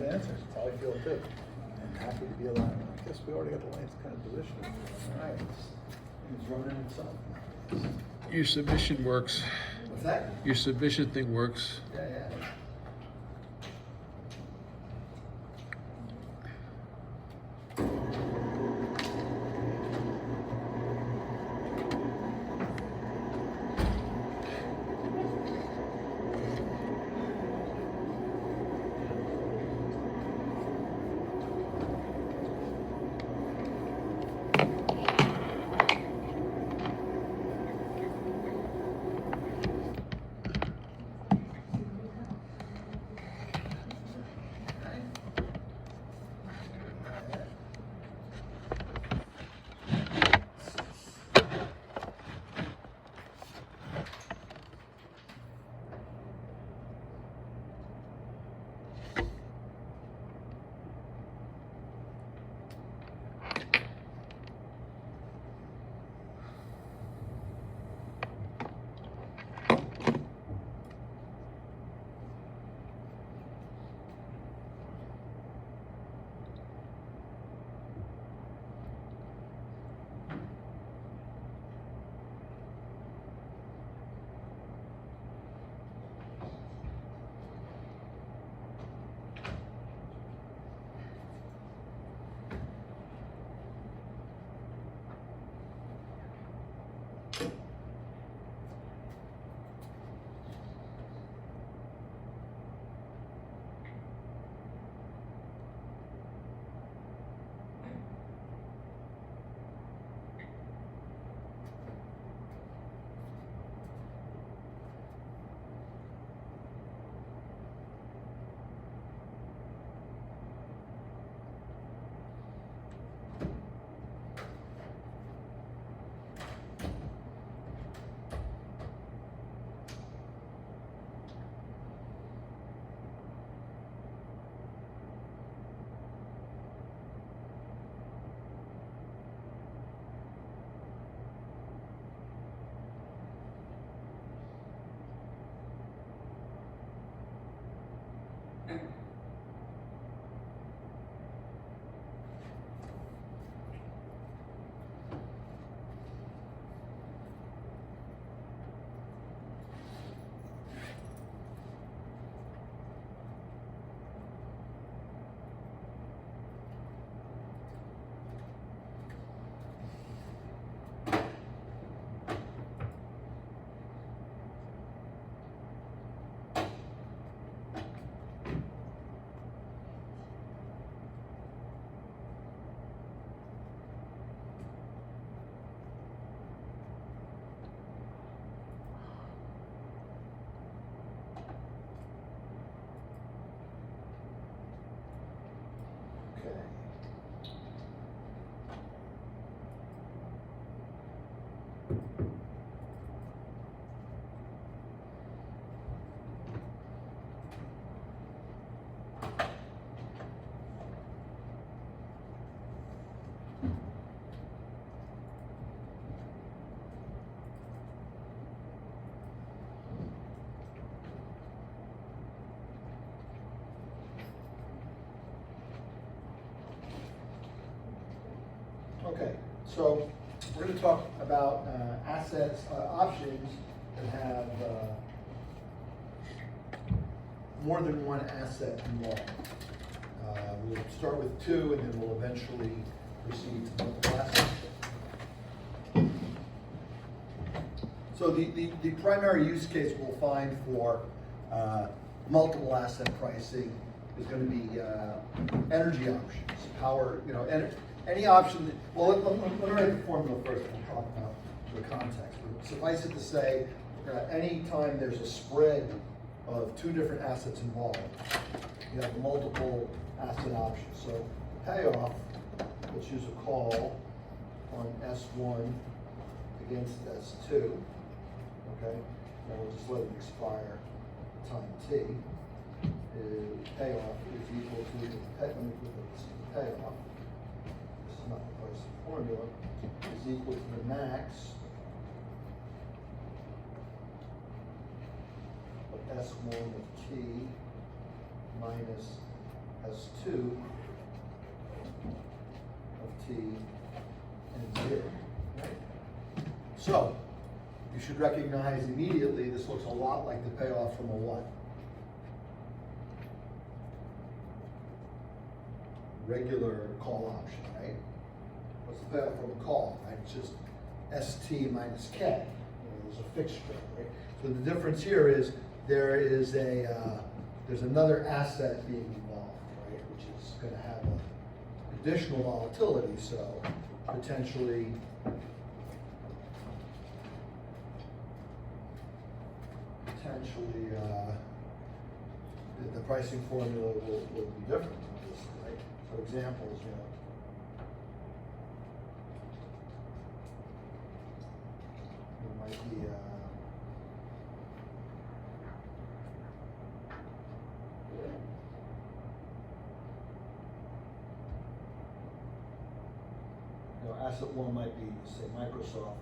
good answer. That's how I feel too. I'm happy to be alive. I guess we already got the last kind of position. All right, it's running itself. Your submission works. What's that? Your submission thing works. Yeah, yeah. Okay, so we're going to talk about assets, options that have more than one asset involved. We'll start with two, and then we'll eventually proceed to multiple assets. So the primary use case we'll find for multiple asset pricing is going to be energy options, power, any option that, well, let me write the formula first, and we'll talk about the context. But suffice it to say, any time there's a spread of two different assets involved, you have multiple asset options. So payoff, let's use a call on S1 against S2, okay? And we'll just let it expire time T. Payoff is equal to the let me put this payoff. This is not the price formula, is equal to the max of S1 of T minus S2 of t and 0, right? So, you should recognize immediately this looks a lot like the payoff from a what? Regular call option, right? What's the payoff from a call, right? It's just ST minus K. There's a fixed rate, right? So the difference here is there is there's another asset being involved, right? Which is going to have additional volatility, so potentially the pricing formula will be different, obviously, right? So examples, it might be asset one might be, say, Microsoft,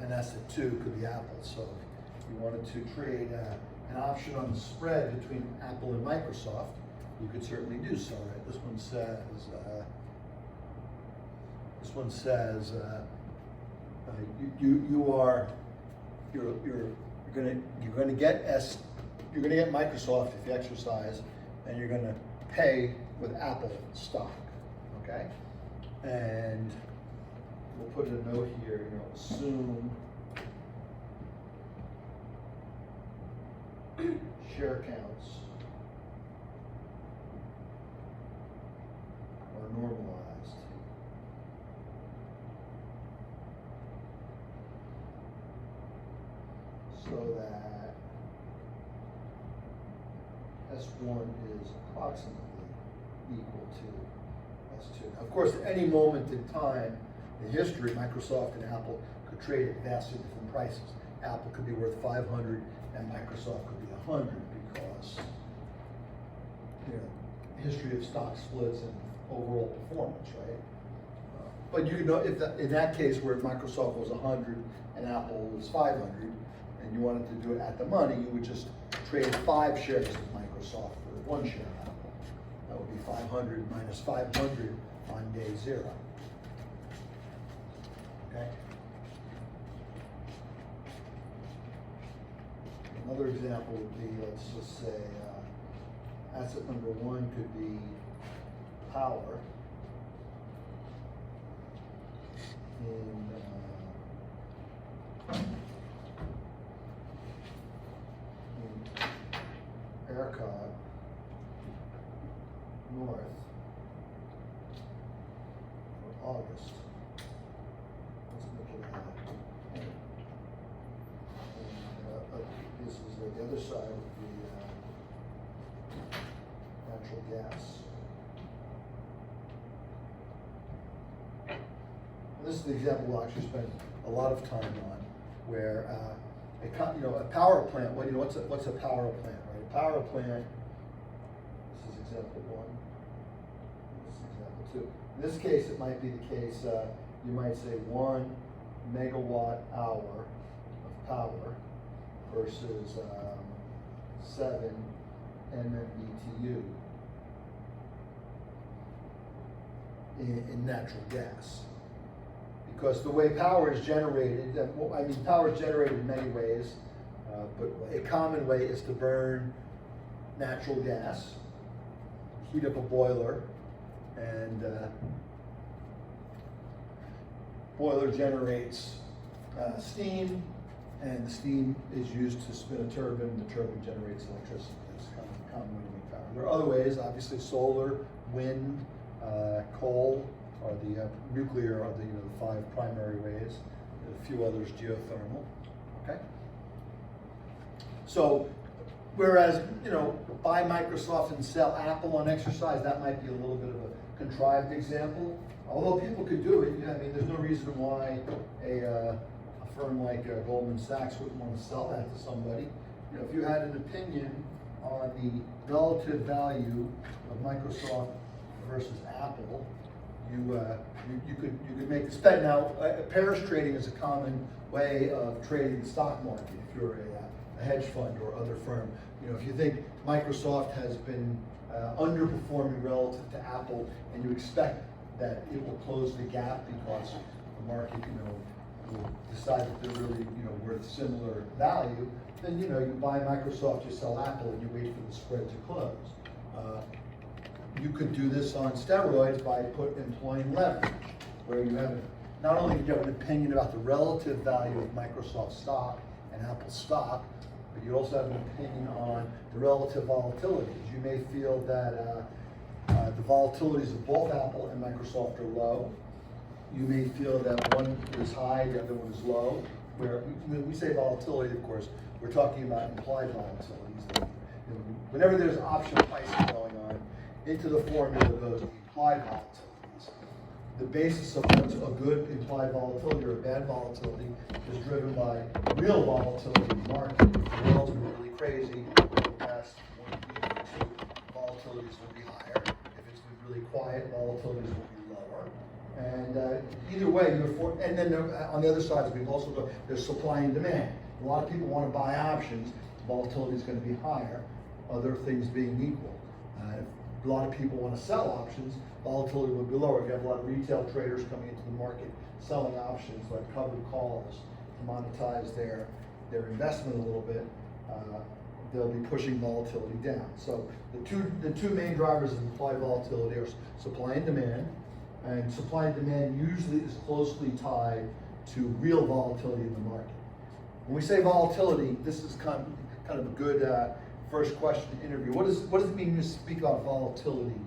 and asset two could be Apple. So if you wanted to trade an option on the spread between Apple and Microsoft, you could certainly do so, right? This one says you're gonna get Microsoft if you exercise, and you're gonna pay with Apple stock, okay? And we'll put a note here, assume share counts are normalized. So that S1 is approximately equal to S2. Now, of course, at any moment in time in history, Microsoft and Apple could trade at vastly different prices. Apple could be worth 500 and Microsoft could be 100 because, history of stock splits and overall performance, right? But if in that case where Microsoft was 100 and Apple was 500, and you wanted to do it at the money, you would just trade 5 shares of Microsoft for 1 share of Apple. That would be 500 minus 500 on day 0. Okay? Another example would be, let's just say, asset number 1 could be power in ERCOT North for August. Let's make it and this is the other side would be natural gas. And this is the example we'll actually spend a lot of time on, where a power plant. What's a power plant, right? A power plant. This is example 1. This is example 2. In this case, it might be the case. You might say 1 megawatt hour of power versus 7 MMBTU in natural gas. Because the way power is generated, power is generated in many ways, but a common way is to burn natural gas, heat up a boiler, and boiler generates steam, and the steam is used to spin a turbine. The turbine generates electricity. That's kind of a common way to make power. There are other ways, obviously solar, wind, coal, or the nuclear are the 5 primary ways. A few others, geothermal. Okay. So, whereas buy Microsoft and sell Apple on exercise, that might be a little bit of a contrived example. Although people could do it, there's no reason why a firm like Goldman Sachs wouldn't want to sell that to somebody. If you had an opinion on the relative value of Microsoft versus Apple, you could make this bet. Now, pairs trading is a common way of trading the stock market if you're a hedge fund or other firm. You know, if you think Microsoft has been underperforming relative to Apple, and you expect that it will close the gap because the market, will decide that they're really, worth similar value, then, you buy Microsoft, you sell Apple, and you wait for the spread to close. You could do this on steroids by employing leverage, where you have, not only do you have an opinion about the relative value of Microsoft stock and Apple stock, but you also have an opinion on the relative volatilities. You may feel that the volatilities of both Apple and Microsoft are low. You may feel that one is high, the other one is low. Where when we say volatility, of course, we're talking about implied volatilities. Whenever there's option pricing going on, into the formula goes the implied volatilities. The basis of what's a good implied volatility or a bad volatility is driven by real volatility in the market. If the world's been really crazy, the past 1 week or two, volatilities will be higher. If it's been really quiet, volatilities will be lower. And either way, and then on the other side, we've also got, there's supply and demand. A lot of people want to buy options, volatility is going to be higher, other things being equal. A lot of people want to sell options, volatility will be lower. If you have a lot of retail traders coming into the market selling options like covered calls to monetize their investment a little bit, they'll be pushing volatility down. So the two main drivers of implied volatility are supply and demand. And supply and demand usually is closely tied to real volatility in the market. When we say volatility, this is kind of a good first question to interview. What does it mean to speak about volatility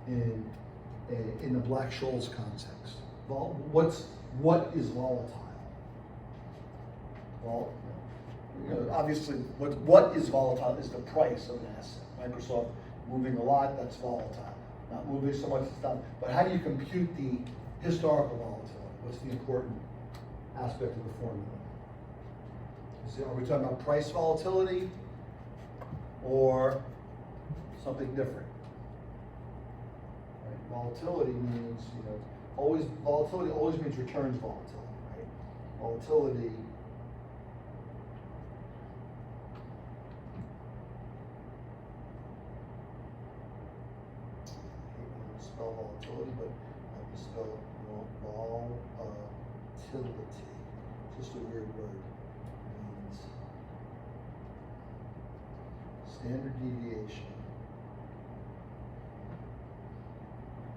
in the Black-Scholes context? What is volatile? Well, obviously, what is volatile is the price of an asset. Microsoft moving a lot, that's volatile. Not moving so much, it's not. But how do you compute the historical volatility? What's the important aspect of the formula? Are we talking about price volatility or something different? Right? Volatility means, volatility always means returns volatility, right? Volatility spell volatility, but let me spell volatility. Just a weird word. It means standard deviation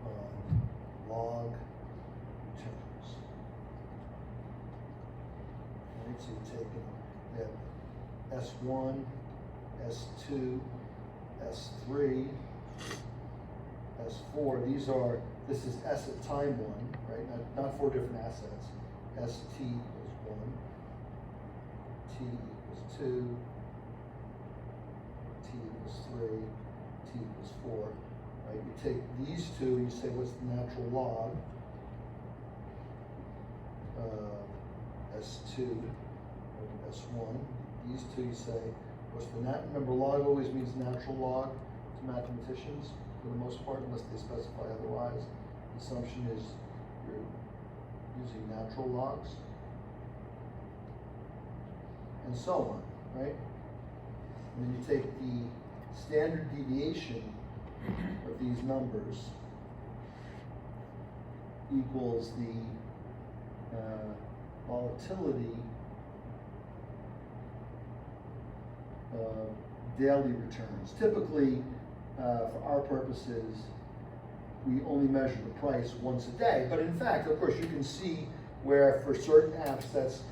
on log returns. Right, so you're taking S1, S2, S3, S4, this is S at time 1, right? Not 4 different assets. ST equals 1, T equals 2, T equals 3, T equals 4, right? You take these two, you say what's the natural log? S2, S1. These two you say, what's the remember log always means natural log to mathematicians. For the most part, unless they specify otherwise. The assumption is you're using natural logs, and so on, right? And then you take the standard deviation of these numbers equals the volatility of daily returns. Typically, for our purposes, we only measure the price once a day. But in fact, of course, you can see where for certain assets,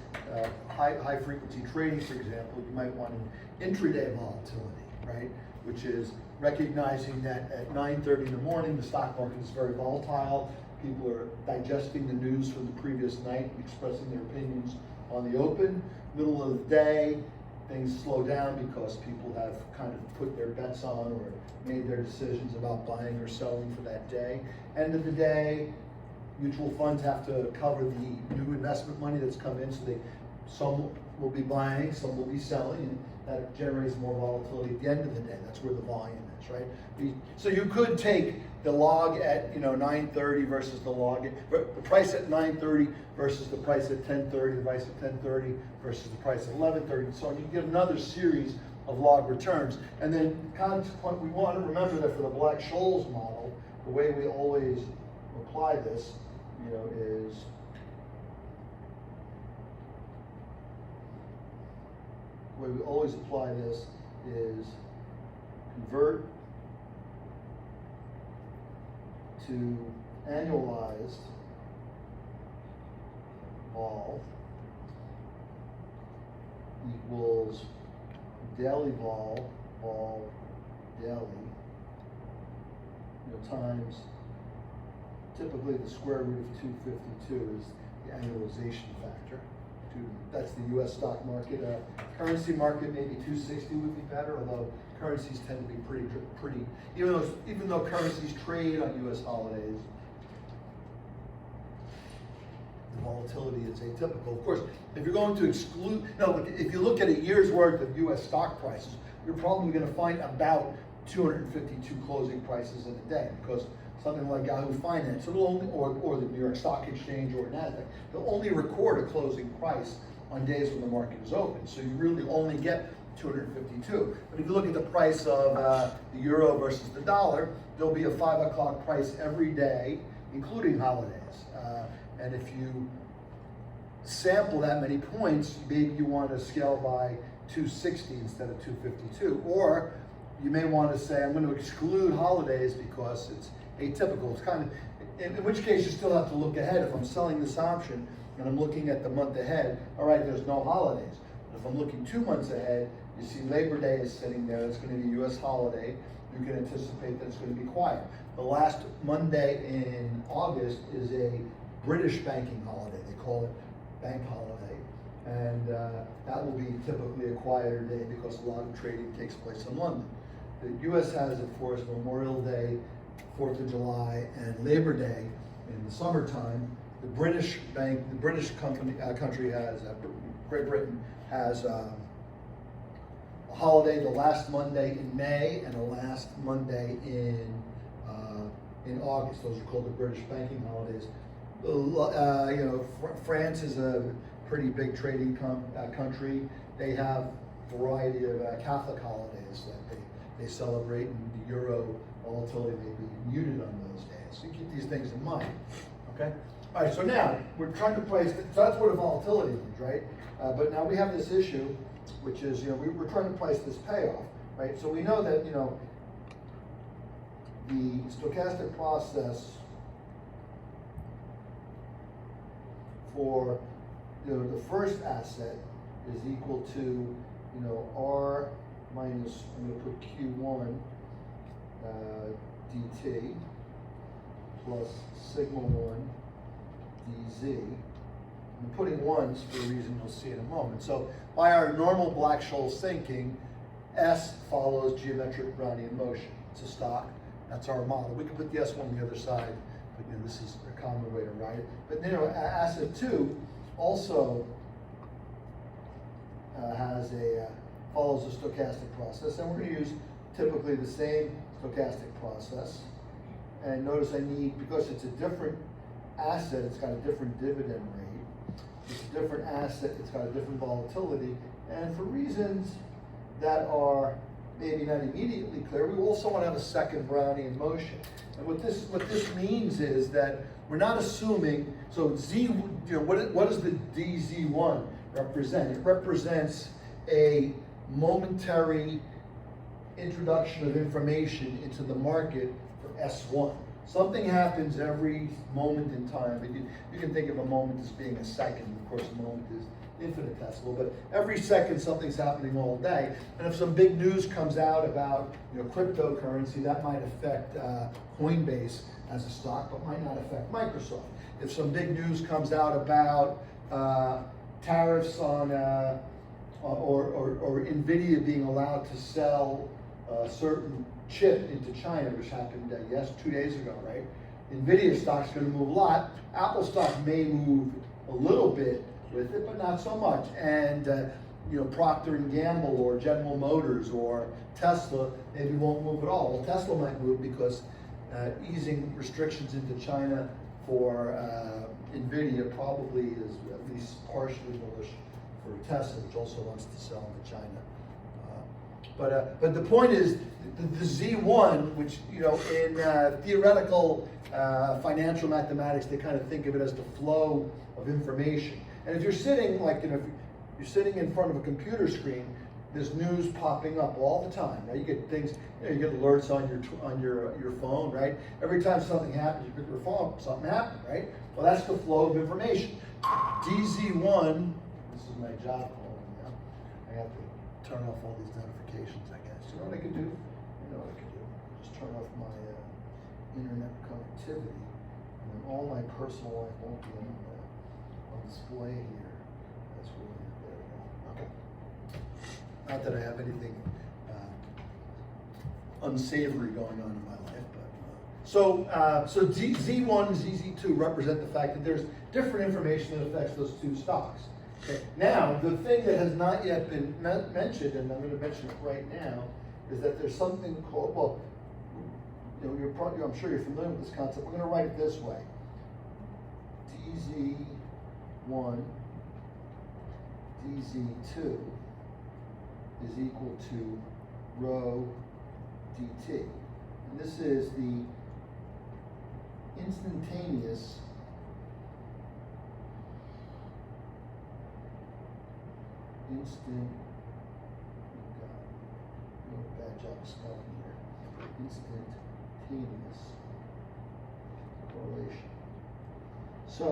high frequency trading, for example, you might want an intraday volatility, right? Which is recognizing that at 9:30 in the morning, the stock market is very volatile. People are digesting the news from the previous night and expressing their opinions on the open. Middle of the day, things slow down because people have kind of put their bets on or made their decisions about buying or selling for that day. End of the day, mutual funds have to cover the new investment money that's come in, so some will be buying, some will be selling, and that generates more volatility at the end of the day. That's where the volume is, right? So you could take the log at 9:30 versus the price at 9:30 versus the price at 10:30, the price at 10:30 versus the price at 11:30, and so on. You can get another series of log returns. And then consequently, we want to remember that for the Black-Scholes model, the way we always apply this, is the way we always apply this is convert to annualized vol equals daily vol daily, times typically the square root of 252 is the annualization factor. That's the U.S. stock market. Currency market, maybe 260 would be better, although currencies tend to be pretty, even though currencies trade on U.S. holidays, the volatility is atypical. Of course, if you're going to exclude, if you look at a year's worth of U.S. stock prices, you're probably going to find about 252 closing prices in a day, because something like Yahoo Finance, it'll only, or the New York Stock Exchange or NASDAQ, they'll only record a closing price on days when the market is open. So you really only get 252. But if you look at the price of the euro versus the dollar, there'll be a 5 o'clock price every day, including holidays. And if you sample that many points, maybe you want to scale by 260 instead of 252. Or you may want to say, I'm going to exclude holidays because it's atypical. It's kind of, in which case you still have to look ahead. If I'm selling this option and I'm looking at the month ahead, all right, there's no holidays. But if I'm looking 2 months ahead, you see Labor Day is sitting there. It's going to be a U.S. holiday. You can anticipate that it's going to be quiet. The last Monday in August is a British banking holiday. They call it bank holiday. And that will be typically a quieter day because a lot of trading takes place in London. The U.S. has, of course, Memorial Day, 4th of July, and Labor Day in the summertime. The British country has, Great Britain has a holiday the last Monday in May and the last Monday in August. Those are called the British banking holidays. France is a pretty big trading country. They have a variety of Catholic holidays that they celebrate, and the euro volatility may be muted on those days. So you keep these things in mind, okay? All right, so now we're trying to price, so that's what a volatility means, right? But now we have this issue, which is, we're trying to price this payoff, right? So we know that, the stochastic process for, the first asset is equal to, R minus, I'm going to put Q1 dt plus sigma 1 dz. I'm putting ones for a reason you'll see in a moment. So by our normal Black-Scholes thinking, S follows geometric Brownian motion. It's a stock. That's our model. We can put the S1 on the other side, but this is a common way to write it. But asset 2 also follows a stochastic process, and we're going to use typically the same stochastic process. And notice because it's a different asset, it's got a different dividend rate. It's a different asset, it's got a different volatility, and for reasons that are maybe not immediately clear, we also want to have a second Brownian motion. And what this means is that we're not assuming, so Z, what does the DZ1 represent? It represents a momentary introduction of information into the market for S1. Something happens every moment in time. You can think of a moment as being a second. Of course, a moment is infinitesimal, but every second something's happening all day. And if some big news comes out about cryptocurrency, that might affect Coinbase as a stock, but might not affect Microsoft. If some big news comes out about tariffs on or NVIDIA being allowed to sell a certain chip into China, which happened 2 days ago, right? NVIDIA stock's going to move a lot. Apple stock may move a little bit with it, but not so much. And Procter & Gamble or General Motors or Tesla maybe won't move at all. Well, Tesla might move because easing restrictions into China for NVIDIA probably is at least partially bullish for Tesla, which also wants to sell into China. But the point is, the Z1, which, you know, in theoretical financial mathematics, they kind of think of it as the flow of information. And if you're sitting, like, you know, if you're sitting in front of a computer screen, there's news popping up all the time, right? You get things, you know, you get alerts on your phone, right? Every time something happens, you pick your phone up, something happened, right? Well, that's the flow of information. DZ1, this is my job calling now. I have to turn off all these notifications, I guess. You know what I could do? You know what I could do? Just turn off my internet connectivity, and then all my personal life won't be on display here. That's really, there we go. Okay. Not that I have anything unsavory going on in my life, but so Z1 and ZZ2 represent the fact that there's different information that affects those two stocks. Okay. Now, the thing that has not yet been mentioned, and I'm going to mention it right now, is that there's something called, well, you know, I'm sure you're familiar with this concept. We're going to write it this way: DZ1, DZ2 is equal to rho dt. And this is the instantaneous bad job of spelling here. Instantaneous correlation. So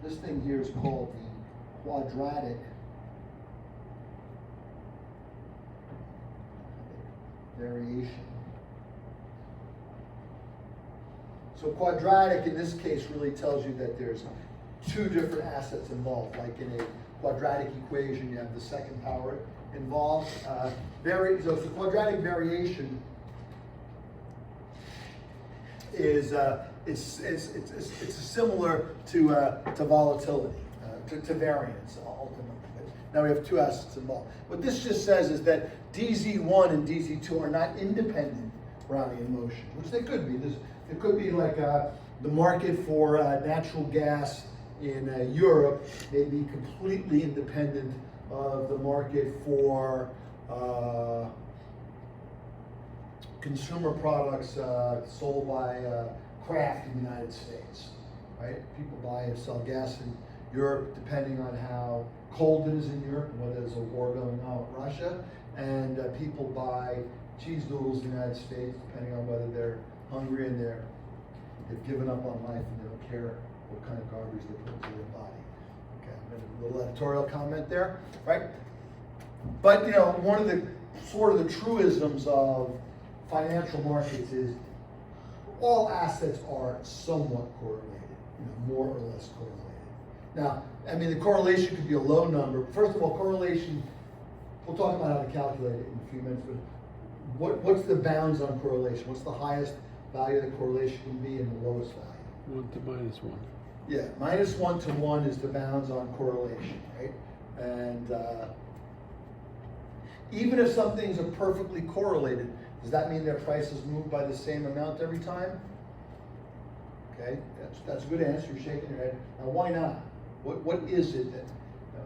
this thing here is called the quadratic variation. So quadratic in this case really tells you that there's two different assets involved. Like in a quadratic equation, you have the second power involved. So the quadratic variation is it's similar to volatility, to variance ultimately. Now we have two assets involved. What this just says is that DZ1 and DZ2 are not independent Brownian motion, which they could be. It could be like the market for natural gas in Europe may be completely independent of the market for consumer products sold by Kraft in the United States, right? People buy and sell gas in Europe depending on how cold it is in Europe and whether there's a war going on with Russia, and people buy cheese doodles in the United States depending on whether they're hungry and they've given up on life and they don't care what kind of garbage they put into their body. Okay, a little editorial comment there, right? But, you know, one of the sort of the truisms of financial markets is all assets are somewhat correlated, you know, more or less correlated. Now, I mean, the correlation could be a low number. First of all, correlation, we'll talk about how to calculate it in a few minutes, but what's the bounds on correlation? What's the highest value that correlation can be and the lowest value? 1 to -1. Yeah, -1 to 1 is the bounds on correlation, right? And even if some things are perfectly correlated, does that mean their prices move by the same amount every time? Okay, that's a good answer. You're shaking your head. Now, why not? What is it that?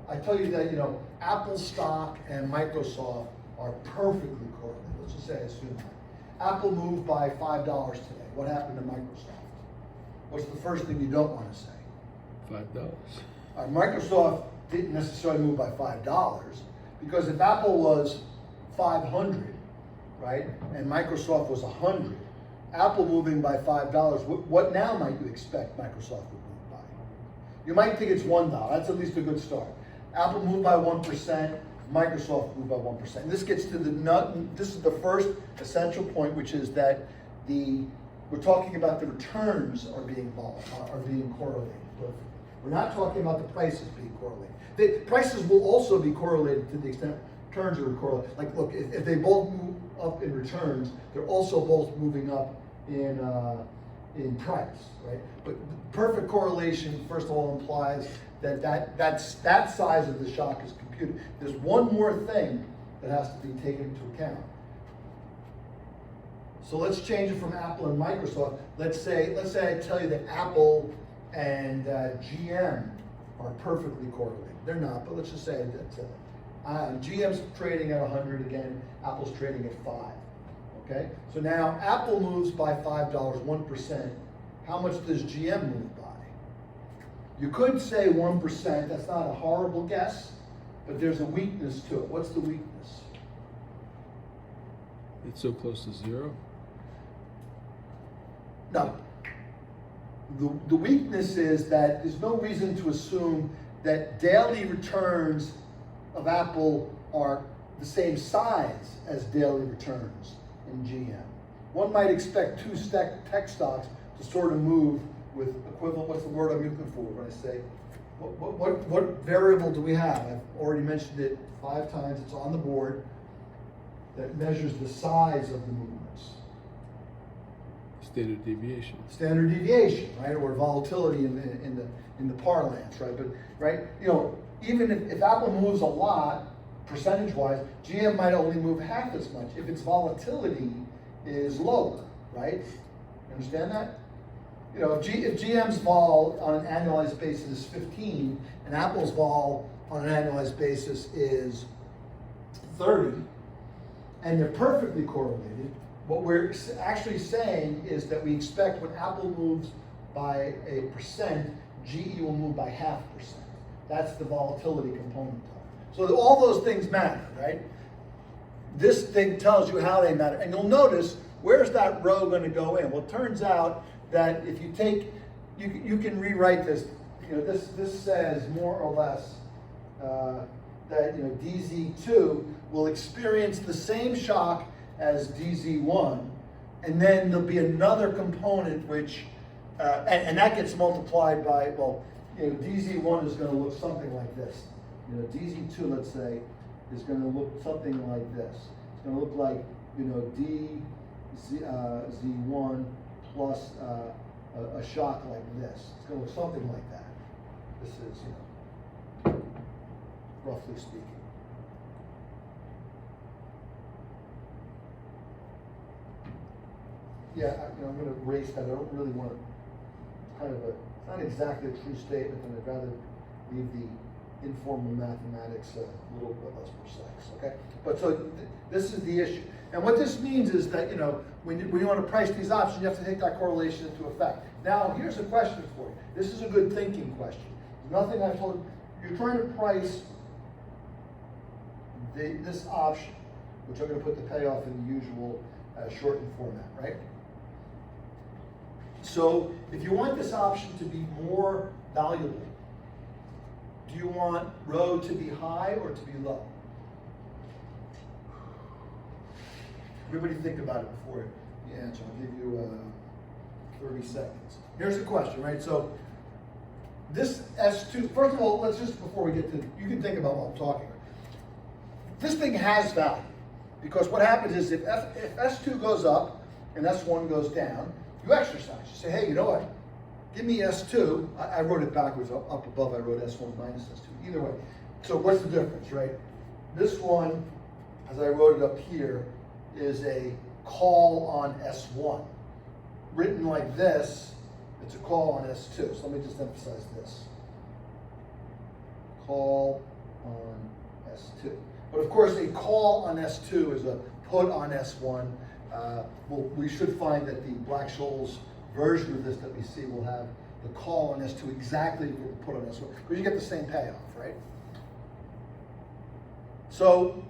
I tell you that, you know, Apple stock and Microsoft are perfectly correlated. Let's just say I assume that. Apple moved by $5 today. What happened to Microsoft? What's the first thing you don't want to say? $5. Microsoft didn't necessarily move by $5 because if Apple was 500, right, and Microsoft was 100, Apple moving by $5, what now might you expect Microsoft would move by? You might think it's $1. That's at least a good start. Apple moved by 1%. Microsoft moved by 1%. And this gets to this is the first essential point, which is that we're talking about the returns are being correlated. We're not talking about the prices being correlated. The prices will also be correlated to the extent returns are correlated. Like, look, if they both move up in returns, they're also both moving up in price, right? But perfect correlation, first of all, implies that size of the shock is computed. There's one more thing that has to be taken into account. So let's change it from Apple and Microsoft. Let's say I tell you that Apple and GM are perfectly correlated. They're not, but let's just say that GM's trading at 100 again, Apple's trading at 5. Okay, so now Apple moves by $5, 1%. How much does GM move by? You could say 1%, that's not a horrible guess, but there's a weakness to it. What's the weakness? It's so close to zero. No. The weakness is that there's no reason to assume that daily returns of Apple are the same size as daily returns in GM. One might expect two tech stocks to sort of move with equivalent, what's the word I'm looking for when I say, what variable do we have? I've already mentioned it 5 times, it's on the board, that measures the size of the movements. Standard deviation. Standard deviation, right, or volatility in the parlance, right? But right, you know, even if Apple moves a lot, percentage-wise, GM might only move half as much if its volatility is lower, right? You understand that? You know, if GM's vol on an annualized basis is 15, and Apple's vol on an annualized basis is 30, and they're perfectly correlated, what we're actually saying is that we expect when Apple moves by a percent, GE will move by 0.5%. That's the volatility component of it. So all those things matter, right? This thing tells you how they matter. And you'll notice, where's that row going to go in? Well, it turns out that if you take, you can rewrite this. You know, this says more or less that, you know, DZ2 will experience the same shock as DZ1, and then there'll be another component which, and that gets multiplied by, well, you know, DZ1 is going to look something like this. You know, DZ2, let's say, is going to look something like this. It's going to look like, you know, DZ1 plus a shock like this. It's going to look something like that. This is, you know, roughly speaking. Yeah, you know, I'm going to erase that. I don't really want to, kind of it's not exactly a true statement, and I'd rather leave the informal mathematics a little bit less precise, okay? But so this is the issue. And what this means is that, you know, when you want to price these options, you have to take that correlation into effect. Now, here's a question for you. This is a good thinking question. There's nothing I've told you. You're trying to price this option, which I'm going to put the payoff in the usual shortened format, right? So if you want this option to be more valuable, do you want rho to be high or to be low? Everybody think about it before you answer. I'll give you 30 seconds. Here's the question, right? So this S2, first of all, let's just, before we get to, you can think about what I'm talking about. This thing has value, because what happens is if S2 goes up and S1 goes down, you exercise. You say, hey, you know what? Give me S2. I wrote it backwards. Up above, I wrote S1 minus S2. Either way. So what's the difference, right? This one, as I wrote it up here, is a call on S1. Written like this, it's a call on S2. So let me just emphasize this. Call on S2. But of course, a call on S2 is a put on S1. Well, we should find that the Black-Scholes version of this that we see will have the call on S2 exactly what the put on S1, because you get the same payoff, right? So,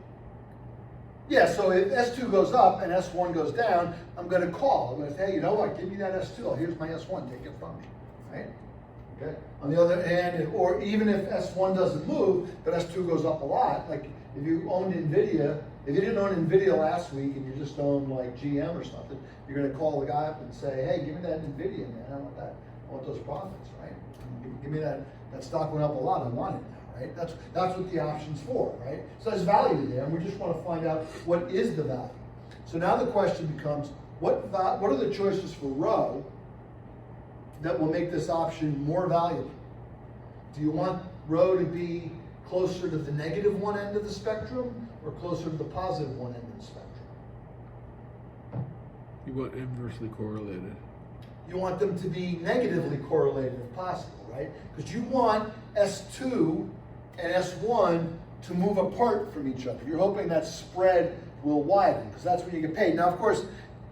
yeah, so if S2 goes up and S1 goes down, I'm going to call. I'm going to say, hey, you know what, give me that S2. Oh, here's my S1, take it from me, right? Okay. On the other hand, or even if S1 doesn't move, but S2 goes up a lot, like if you owned NVIDIA, if you didn't own NVIDIA last week and you just owned like GM or something, you're going to call the guy up and say, hey, give me that NVIDIA, man. I want that. I want those profits, right? Give me that. That stock went up a lot. I want it now, right? That's what the option's for, right? So there's value there, and we just want to find out what is the value. So now the question becomes, what are the choices for rho that will make this option more valuable? Do you want rho to be closer to the negative one end of the spectrum or closer to the positive one end of the spectrum? You want inversely correlated. You want them to be negatively correlated if possible, right? Because you want S2 and S1 to move apart from each other. You're hoping that spread will widen, because that's when you get paid. Now, of course,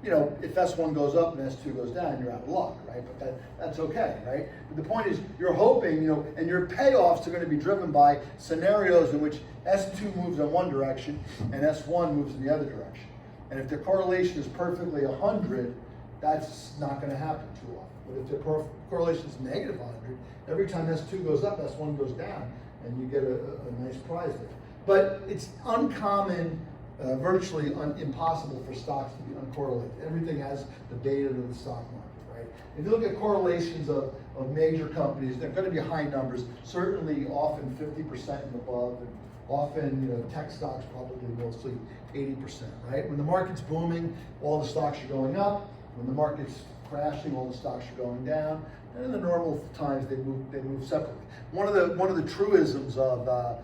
you know, if S1 goes up and S2 goes down, you're out of luck, right? But that's okay, right? But the point is, you're hoping, you know, and your payoffs are going to be driven by scenarios in which S2 moves in one direction and S1 moves in the other direction. And if the correlation is perfectly 100, that's not going to happen too often. But if the correlation is negative 100, every time S2 goes up, S1 goes down, and you get a nice prize there. But it's uncommon, virtually impossible for stocks to be uncorrelated. Everything has the beta of the stock market, right? If you look at correlations of major companies, they're going to be high numbers, certainly often 50% and above, and often, you know, tech stocks probably mostly 80%, right? When the market's booming, all the stocks are going up. When the market's crashing, all the stocks are going down. And in the normal times, they move separately. One of the truisms of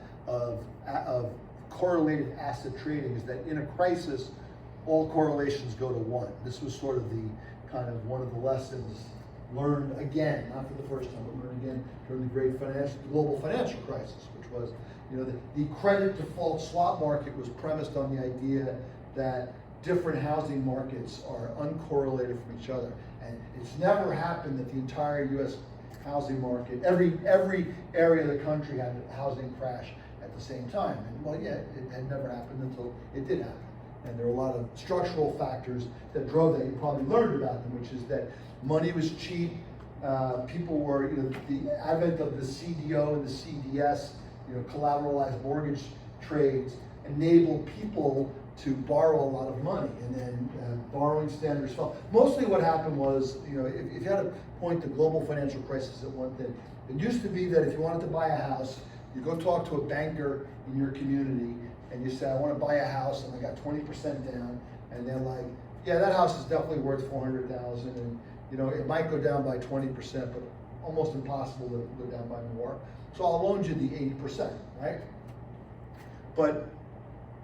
correlated asset trading is that in a crisis, all correlations go to 1. This was sort of the kind of one of the lessons learned again, not for the first time, but learned again during the global financial crisis, which was, you know, the credit default swap market was premised on the idea that different housing markets are uncorrelated from each other. And it's never happened that the entire U.S. housing market, every area of the country had a housing crash at the same time. And well, yeah, it had never happened until it did happen. And there were a lot of structural factors that drove that. You probably learned about them, which is that money was cheap. People were, you know, the advent of the CDO and the CDS, you know, collateralized mortgage trades, enabled people to borrow a lot of money, and then borrowing standards fell. Mostly what happened was, you know, if you had to point the global financial crisis at one thing, it used to be that if you wanted to buy a house, you go talk to a banker in your community, and you say, I want to buy a house, and I got 20% down, and they're like, yeah, that house is definitely worth $400,000, and you know, it might go down by 20%, but almost impossible to go down by more. So I'll loan you the 80%, right? But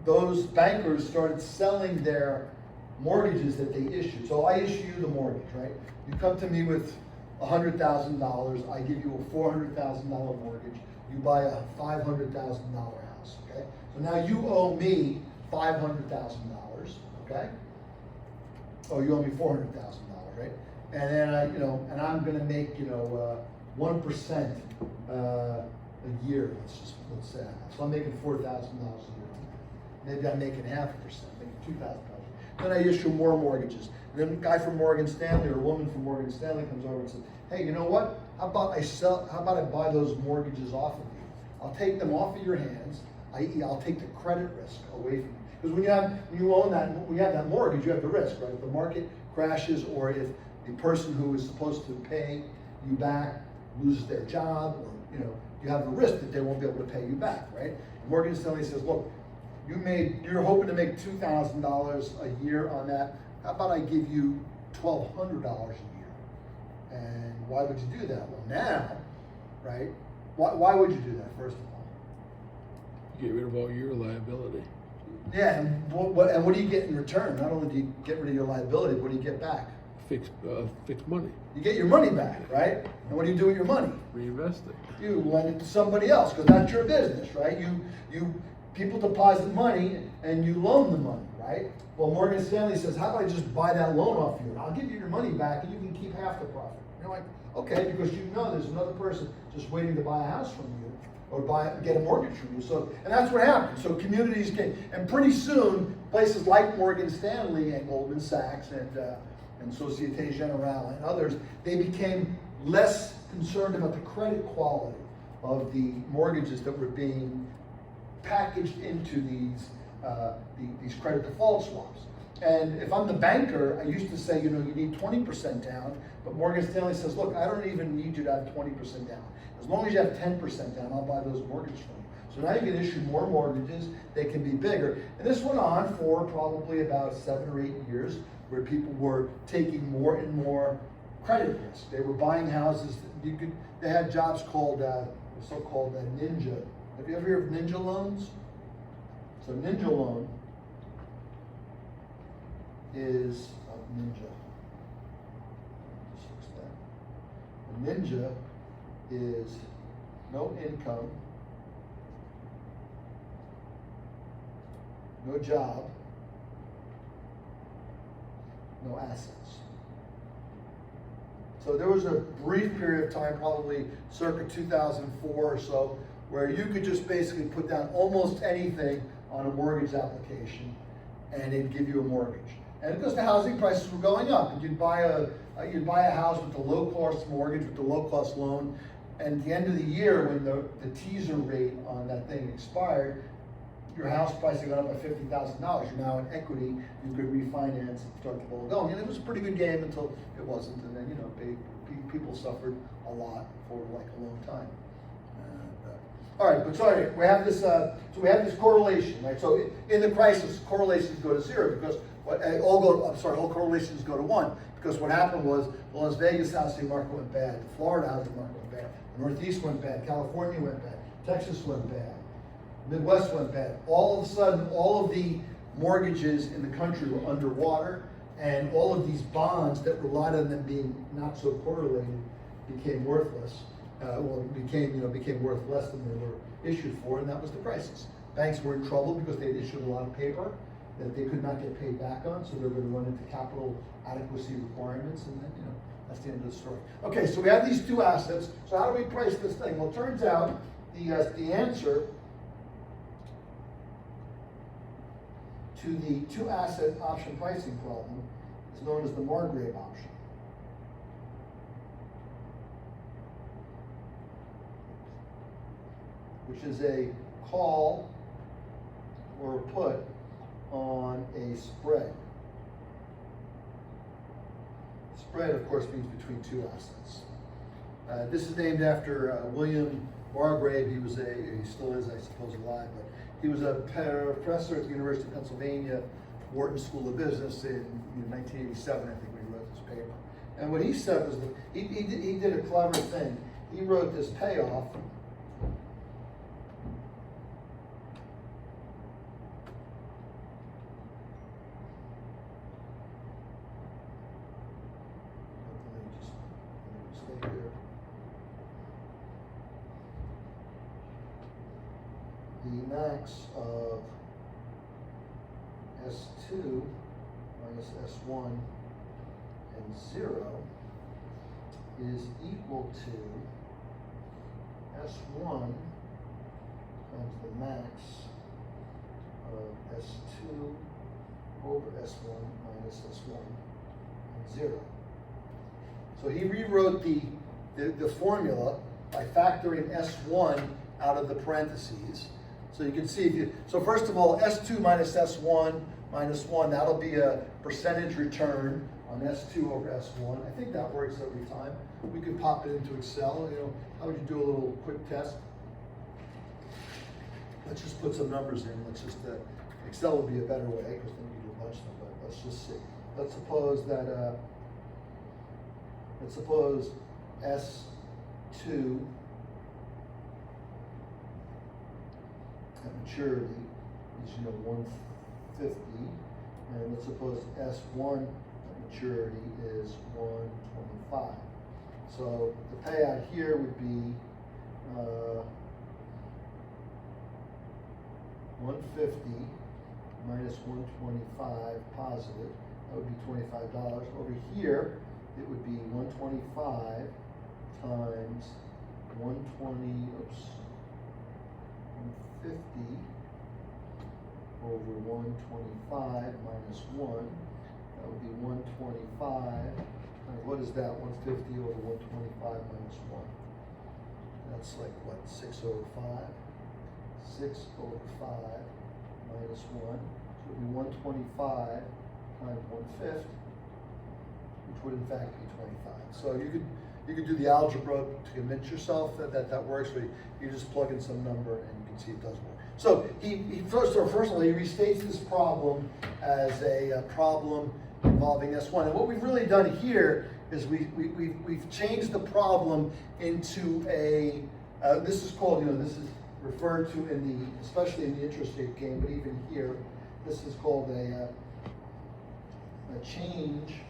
those bankers started selling their mortgages that they issued. So I issue you the mortgage, right? You come to me with $100,000, I give you a $400,000 mortgage, you buy a $500,000 house, okay? So now you owe me $500,000, okay? Oh, you owe me $400,000, right? And then you know, and I'm going to make, you know, 1% a year. Let's say. So I'm making $4,000 a year. Maybe I'm making 0.5%, making $2,000. Then I issue more mortgages. And then a guy from Morgan Stanley or a woman from Morgan Stanley comes over and says, "Hey, you know what? How about I buy those mortgages off of you? I'll take them off of your hands. I'll take the credit risk away from you. Because when you have that mortgage, you have the risk, right? If the market crashes, or if the person who is supposed to pay you back loses their job, or you know, you have the risk that they won't be able to pay you back, right? And Morgan Stanley says, look, you're hoping to make $2,000 a year on that. How about I give you $1,200 a year? And why would you do that? Well, now, right? Why would you do that? First of all, Get rid of all your liability. yeah. And what do you get in return? Not only do you get rid of your liability, what do you get back? Fixed money. You get your money back, right? And what do you do with your money? Reinvest it. You lend it to somebody else, because that's your business, right? People deposit money and you loan the money, right? Well, Morgan Stanley says, how about I just buy that loan off you? And I'll give you your money back and you can keep half the profit. And you're like, okay, because you know there's another person just waiting to buy a house from you or get a mortgage from you. So, and that's what happened. So communities came, and pretty soon places like Morgan Stanley and Goldman Sachs and Societe Generale and others, they became less concerned about the credit quality of the mortgages that were being packaged into these credit default swaps. And if I'm the banker, I used to say, you know, you need 20% down, but Morgan Stanley says, look, I don't even need you to have 20% down. As long as you have 10% down, I'll buy those mortgages from you. So now you can issue more mortgages, they can be bigger. And this went on for probably about 7 or 8 years, where people were taking more and more credit risk. They were buying houses. They had jobs called so-called ninja. Have you ever heard of ninja loans? So ninja loan is ninja. Just fix that. A ninja is no income, no job, no assets. So there was a brief period of time, probably circa 2004 or so, where you could just basically put down almost anything on a mortgage application and it'd give you a mortgage. And because the housing prices were going up, and you'd buy a house with the low cost mortgage, with the low cost loan, and at the end of the year, when the teaser rate on that thing expired, your house price had gone up by $50,000. You're now in equity, you could refinance and start the ball going. And it was a pretty good game until it wasn't, and then, you know, people suffered a lot for like a long time. All right, but sorry, we have this. So we have this correlation, right? So in the crisis, correlations go to zero because all correlations go to 1 because what happened was the Las Vegas housing market went bad, the Florida housing market went bad, the Northeast went bad, California went bad, Texas went bad, Midwest went bad. All of a sudden, all of the mortgages in the country were underwater, and all of these bonds that relied on them being not so correlated became worthless. Became worth less than they were issued for, and that was the crisis. Banks were in trouble because they had issued a lot of paper that they could not get paid back on, so they're going to run into capital adequacy requirements, and then, that's the end of the story. Okay, so we have these two assets. So how do we price this thing? Well, it turns out the answer to the two asset option pricing problem is known as the Margrave option. Which is a call or a put on a spread. Spread, of course, means between two assets. This is named after William Margrave. He still is, I suppose, alive, but he was a professor at the University of Pennsylvania, Wharton School of Business in 1987, I think, when he wrote this paper. And what he said was that he did a clever thing. He wrote this payoff the max of S2 minus S1 and 0 is equal to S1 times the max of S2 over S1 minus S1 and 0. So he rewrote the formula by factoring S1 out of the parentheses. So you can see, so first of all, S2 minus S1 minus 1, that'll be a percentage return on S2 over S1. I think that works every time. We could pop it into Excel. How would you do a little quick test? Let's just put some numbers in. Excel would be a better way because then you do a bunch of them, but let's just see. Let's suppose S2 at maturity is 150, and let's suppose S1 at maturity is 125. So the payout here would be 150 minus 125 positive. That would be $25. Over here, it would be 125 times 150 over 125 minus 1. That would be 125. What is that? 150 over 125 minus 1. That's like what? 6 over 5. 6 over 5 minus 1. So it would be 125 times 1/5, which would in fact be 25. So you could do the algebra to convince yourself that works, but you just plug in some number and you can see it does work. So first of all, he restates this problem as a problem involving S1. And what we've really done here is we've changed the problem into a, this is called, this is referred to especially in the interest rate game, but even here, this is called a change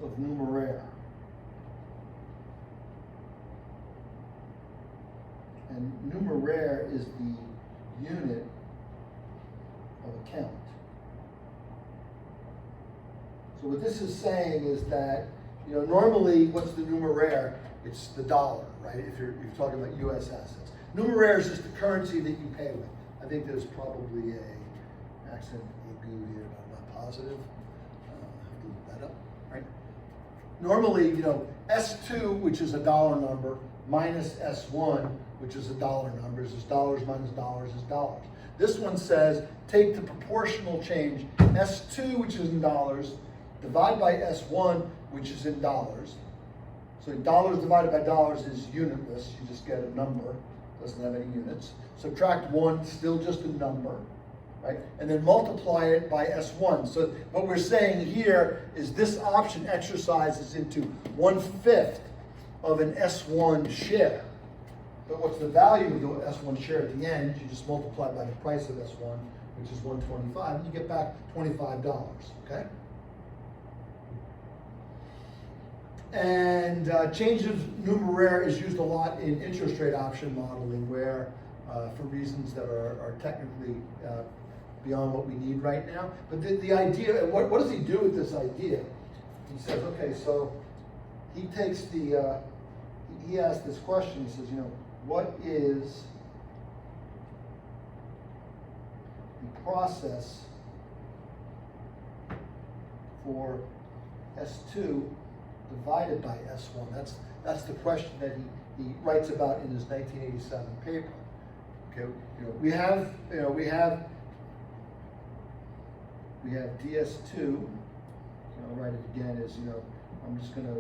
of numeraire. And numeraire is the unit account. So what this is saying is that, you know, normally, what's the numeraire? It's the dollar, right? If you're talking about U.S. assets. Numeraire is just the currency that you pay with. I think there's probably a accent aigu here, but I'm not positive. I have to look that up, right? Normally, you know, S2, which is a dollar number, minus S1, which is a dollar number, is just dollars minus dollars is dollars. This one says, take the proportional change, S2, which is in dollars, divide by S1, which is in dollars. So dollars divided by dollars is unitless, you just get a number, doesn't have any units. Subtract 1, still just a number, right? And then multiply it by S1. So what we're saying here is this option exercises into 1/5 of an S1 share. But what's the value of the S1 share at the end? You just multiply by the price of S1, which is 125, and you get back $25, okay? And change of numeraire is used a lot in interest rate option modeling where, for reasons that are technically beyond what we need right now. But the idea, what does he do with this idea? He says, okay, so he takes the, he asks this question, he says, you know, what is the process for S2 divided by S1? That's the question that he writes about in his 1987 paper. Okay, you know, we have DS2. I'll write it again as, you know, I'm just going to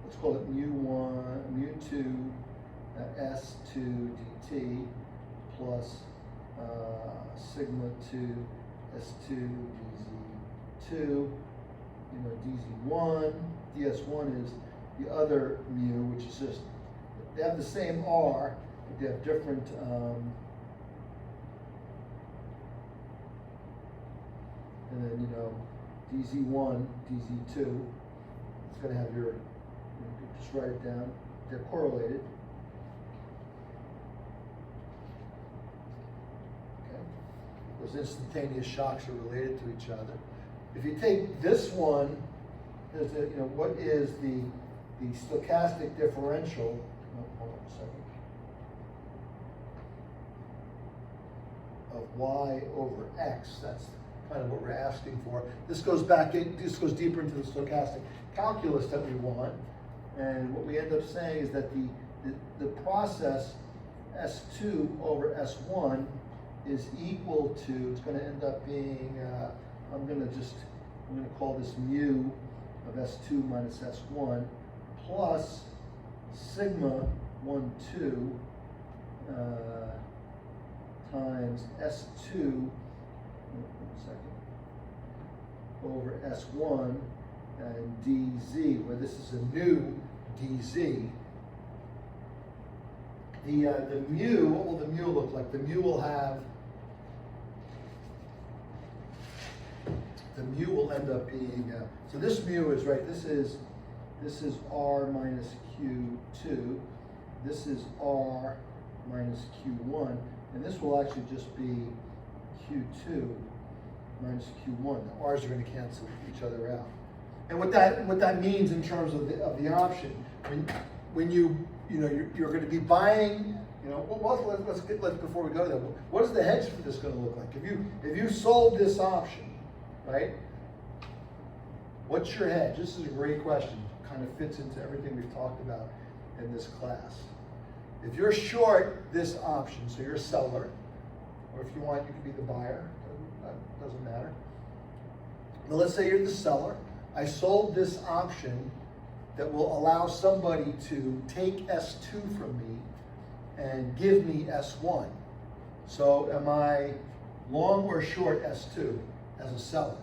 let's call it mu2 S2 dt plus sigma 2 S2 dz2. You know, dz1, ds1 is the other mu, which is just, they have the same r, but they have different, and then, you know, dz1, dz2, it's going to have your, you just write it down, they're correlated. Okay. Those instantaneous shocks are related to each other. If you take this one, there's a, you know, what is the stochastic differential? Oh, hold on a second. Of y over x. That's kind of what we're asking for. This goes back in. This goes deeper into the stochastic calculus that we want. And what we end up saying is that the process S2 over S1 is equal to. It's going to end up being. I'm going to call this mu of S2 minus S1 plus sigma 1, 2 times S2 over S1 and dz, where this is a new dz. The mu, what will the mu look like? The mu will have, the mu will end up being, so this mu is, right, this is R minus Q2, this is R minus Q1, and this will actually just be Q2 minus Q1. The R's are going to cancel each other out. And what that means in terms of the option, when you're going to be buying, you know, let's before we go there, what is the hedge for this going to look like? If you sold this option, right? What's your hedge? This is a great question. Kind of fits into everything we've talked about in this class. If you're short this option, so you're a seller, or if you want, you can be the buyer. Doesn't matter. But let's say you're the seller. I sold this option that will allow somebody to take S2 from me and give me S1. So am I long or short S2 as a seller?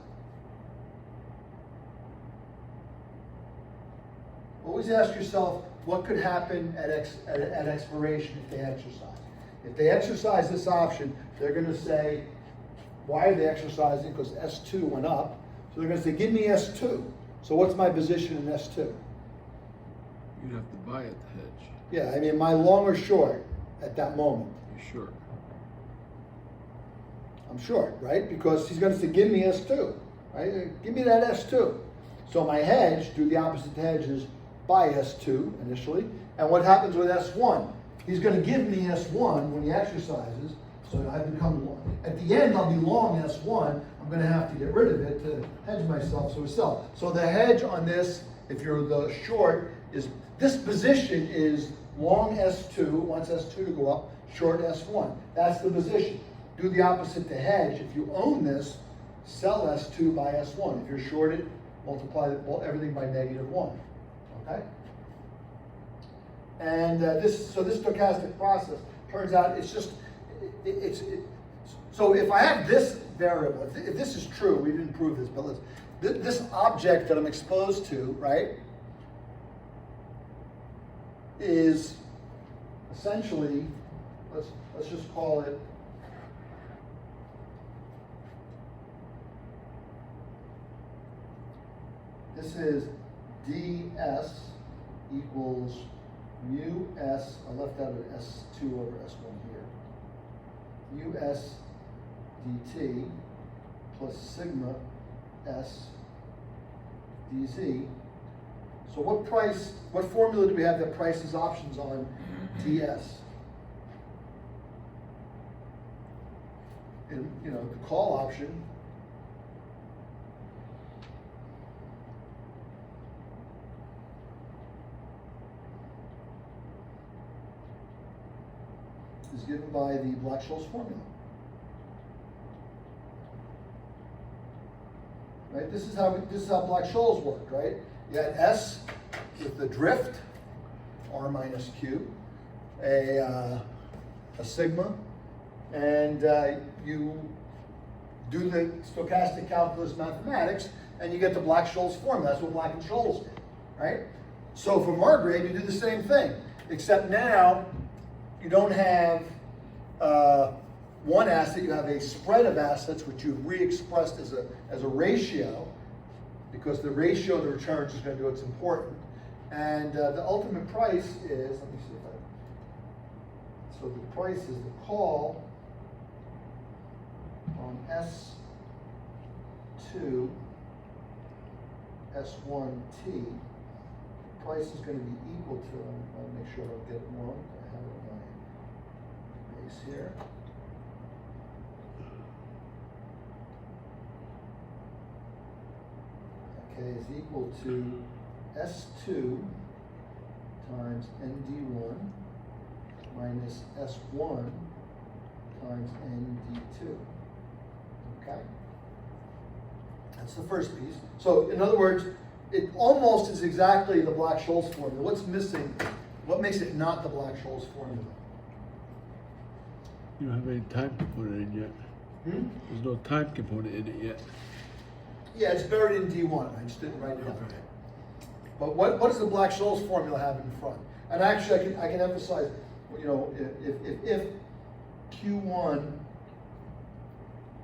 Always ask yourself, what could happen at expiration if they exercise? If they exercise this option, they're going to say, why are they exercising? Because S2 went up. So they're going to say, give me S2. So what's my position in S2? You'd have to buy at the hedge. Yeah, I mean, am I long or short at that moment? You're short. I'm short, right? Because he's gonna say, give me S2, right? Give me that S2. So my hedge, do the opposite to hedge, is buy S2 initially. And what happens with S1? He's gonna give me S1 when he exercises, so I become long. At the end, I'll be long S1. I'm gonna have to get rid of it to hedge myself, so sell. So the hedge on this, if you're the short, is this position is long S2, wants S2 to go up, short S1. That's the position. Do the opposite to hedge. If you own this, sell S2 by S1. If you're shorted, multiply everything by -1, okay? And so this stochastic process turns out it's just, so if I have this variable, if this is true, we didn't prove this, but this object that I'm exposed to, right, is essentially, let's just call it this is ds equals mu s, I left out an S2 over S1 here, mu s dt plus sigma s dz. So what formula do we have that prices options on ds? And, the call option is given by the Black-Scholes formula. Right? This is how Black-Scholes worked, right? You had S with the drift, R minus Q, a sigma, and you do the stochastic calculus mathematics, and you get the Black-Scholes formula. That's what Black and Scholes did, right? So for Margrave, you do the same thing, except now you don't have one asset, you have a spread of assets which you've re-expressed as a ratio, because the ratio of the returns is going to do what's important. And the ultimate price is, let me see if I, so the price is the call on S2, S1T. Price is going to be equal to, I'll make sure I don't get it wrong, I have it on my base here. Okay, is equal to S2 times ND1 minus S1 times ND2. Okay? That's the first piece. So, in other words, it almost is exactly the Black-Scholes formula. What's missing? What makes it not the Black-Scholes formula? You don't have any time component in yet. There's no time component in it yet. Yeah, it's buried in D1. I just didn't write it up. But what does the Black-Scholes formula have in front? And actually, I can emphasize, if Q1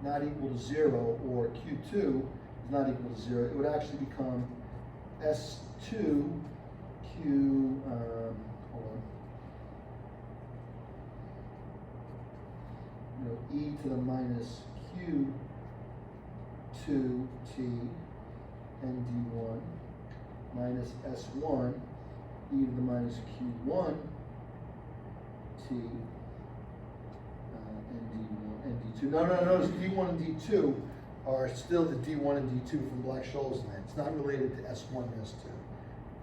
not equal to 0 or Q2 is not equal to 0, it would actually become S2 Q, hold on, e to the minus Q2t ND1 minus S1 e to the minus Q1 t ND1 ND2. No, notice D1 and D2 are still the D1 and D2 from Black-Scholes land. It's not related to S1 and S2.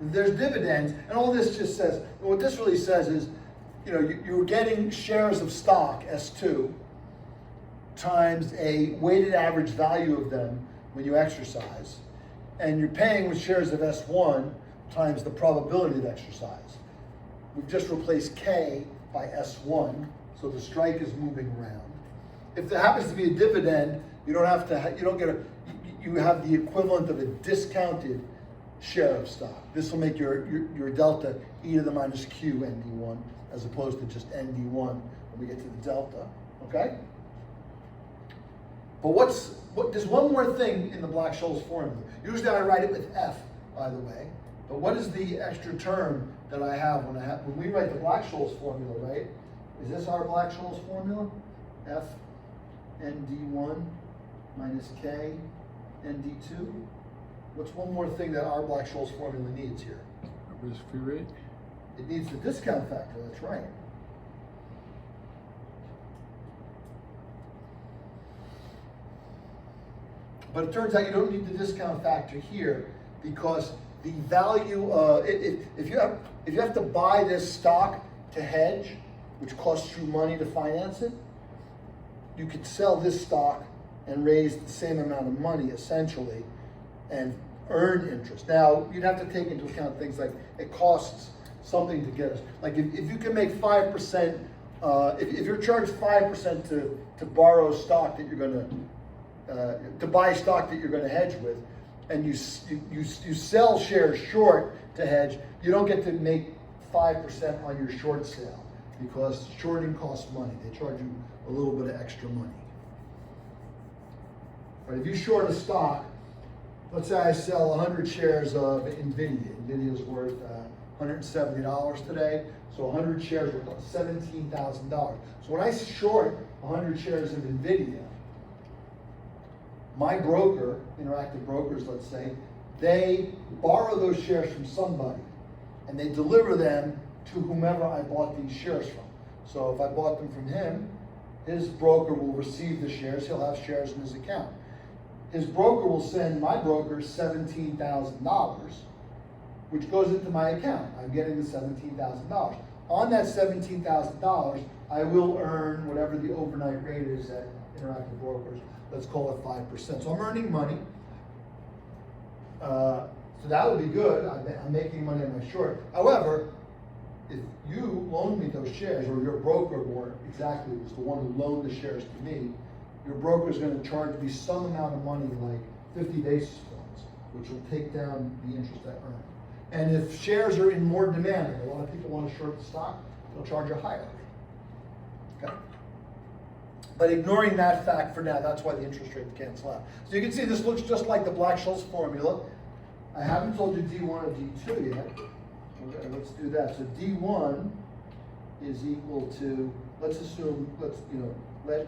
There's dividends, and all this just says, what this really says is, you're getting shares of stock, S2, times a weighted average value of them when you exercise, and you're paying with shares of S1 times the probability of exercise. We've just replaced K by S1, so the strike is moving around. If there happens to be a dividend, you don't have to, you have the equivalent of a discounted share of stock. This will make your delta e to the minus Q ND1 as opposed to just ND1 when we get to the delta, okay? But there's one more thing in the Black-Scholes formula. Usually I write it with F, by the way, but what is the extra term that I have when we write the Black-Scholes formula, right? Is this our Black-Scholes formula? F ND1 minus K ND2. What's one more thing that our Black-Scholes formula needs here? Risk-free rate. It needs the discount factor, that's right. But it turns out you don't need the discount factor here because the value, if you have to buy this stock to hedge, which costs you money to finance it, you could sell this stock and raise the same amount of money essentially and earn interest. Now, you'd have to take into account things like it costs something to get us. Like if you can make 5%, if you're charged 5% to borrow stock that you're gonna, to buy stock that you're gonna hedge with, and you sell shares short to hedge, you don't get to make 5% on your short sale because shorting costs money. They charge you a little bit of extra money. But if you short a stock, let's say I sell 100 shares of NVIDIA. NVIDIA is worth $170 today, so 100 shares are worth $17,000. So when I short 100 shares of NVIDIA, my broker, Interactive Brokers, let's say, they borrow those shares from somebody and they deliver them to whomever I bought these shares from. So if I bought them from him, his broker will receive the shares, he'll have shares in his account. His broker will send my broker $17,000, which goes into my account. I'm getting the $17,000. On that $17,000, I will earn whatever the overnight rate is at Interactive Brokers. Let's call it 5%. So I'm earning money. So that would be good. I'm making money on my short. However, if you loan me those shares, or your broker more exactly was the one who loaned the shares to me, your broker is going to charge me some amount of money, like 50 basis points, which will take down the interest I earn. And if shares are in more demand, and a lot of people want to short the stock, they'll charge a higher rate. Okay? But ignoring that fact for now, that's why the interest rate cancel out. So you can see this looks just like the Black-Scholes formula. I haven't told you D1 or D2 yet. Okay, let's do that. So D1 is equal to, let's assume, let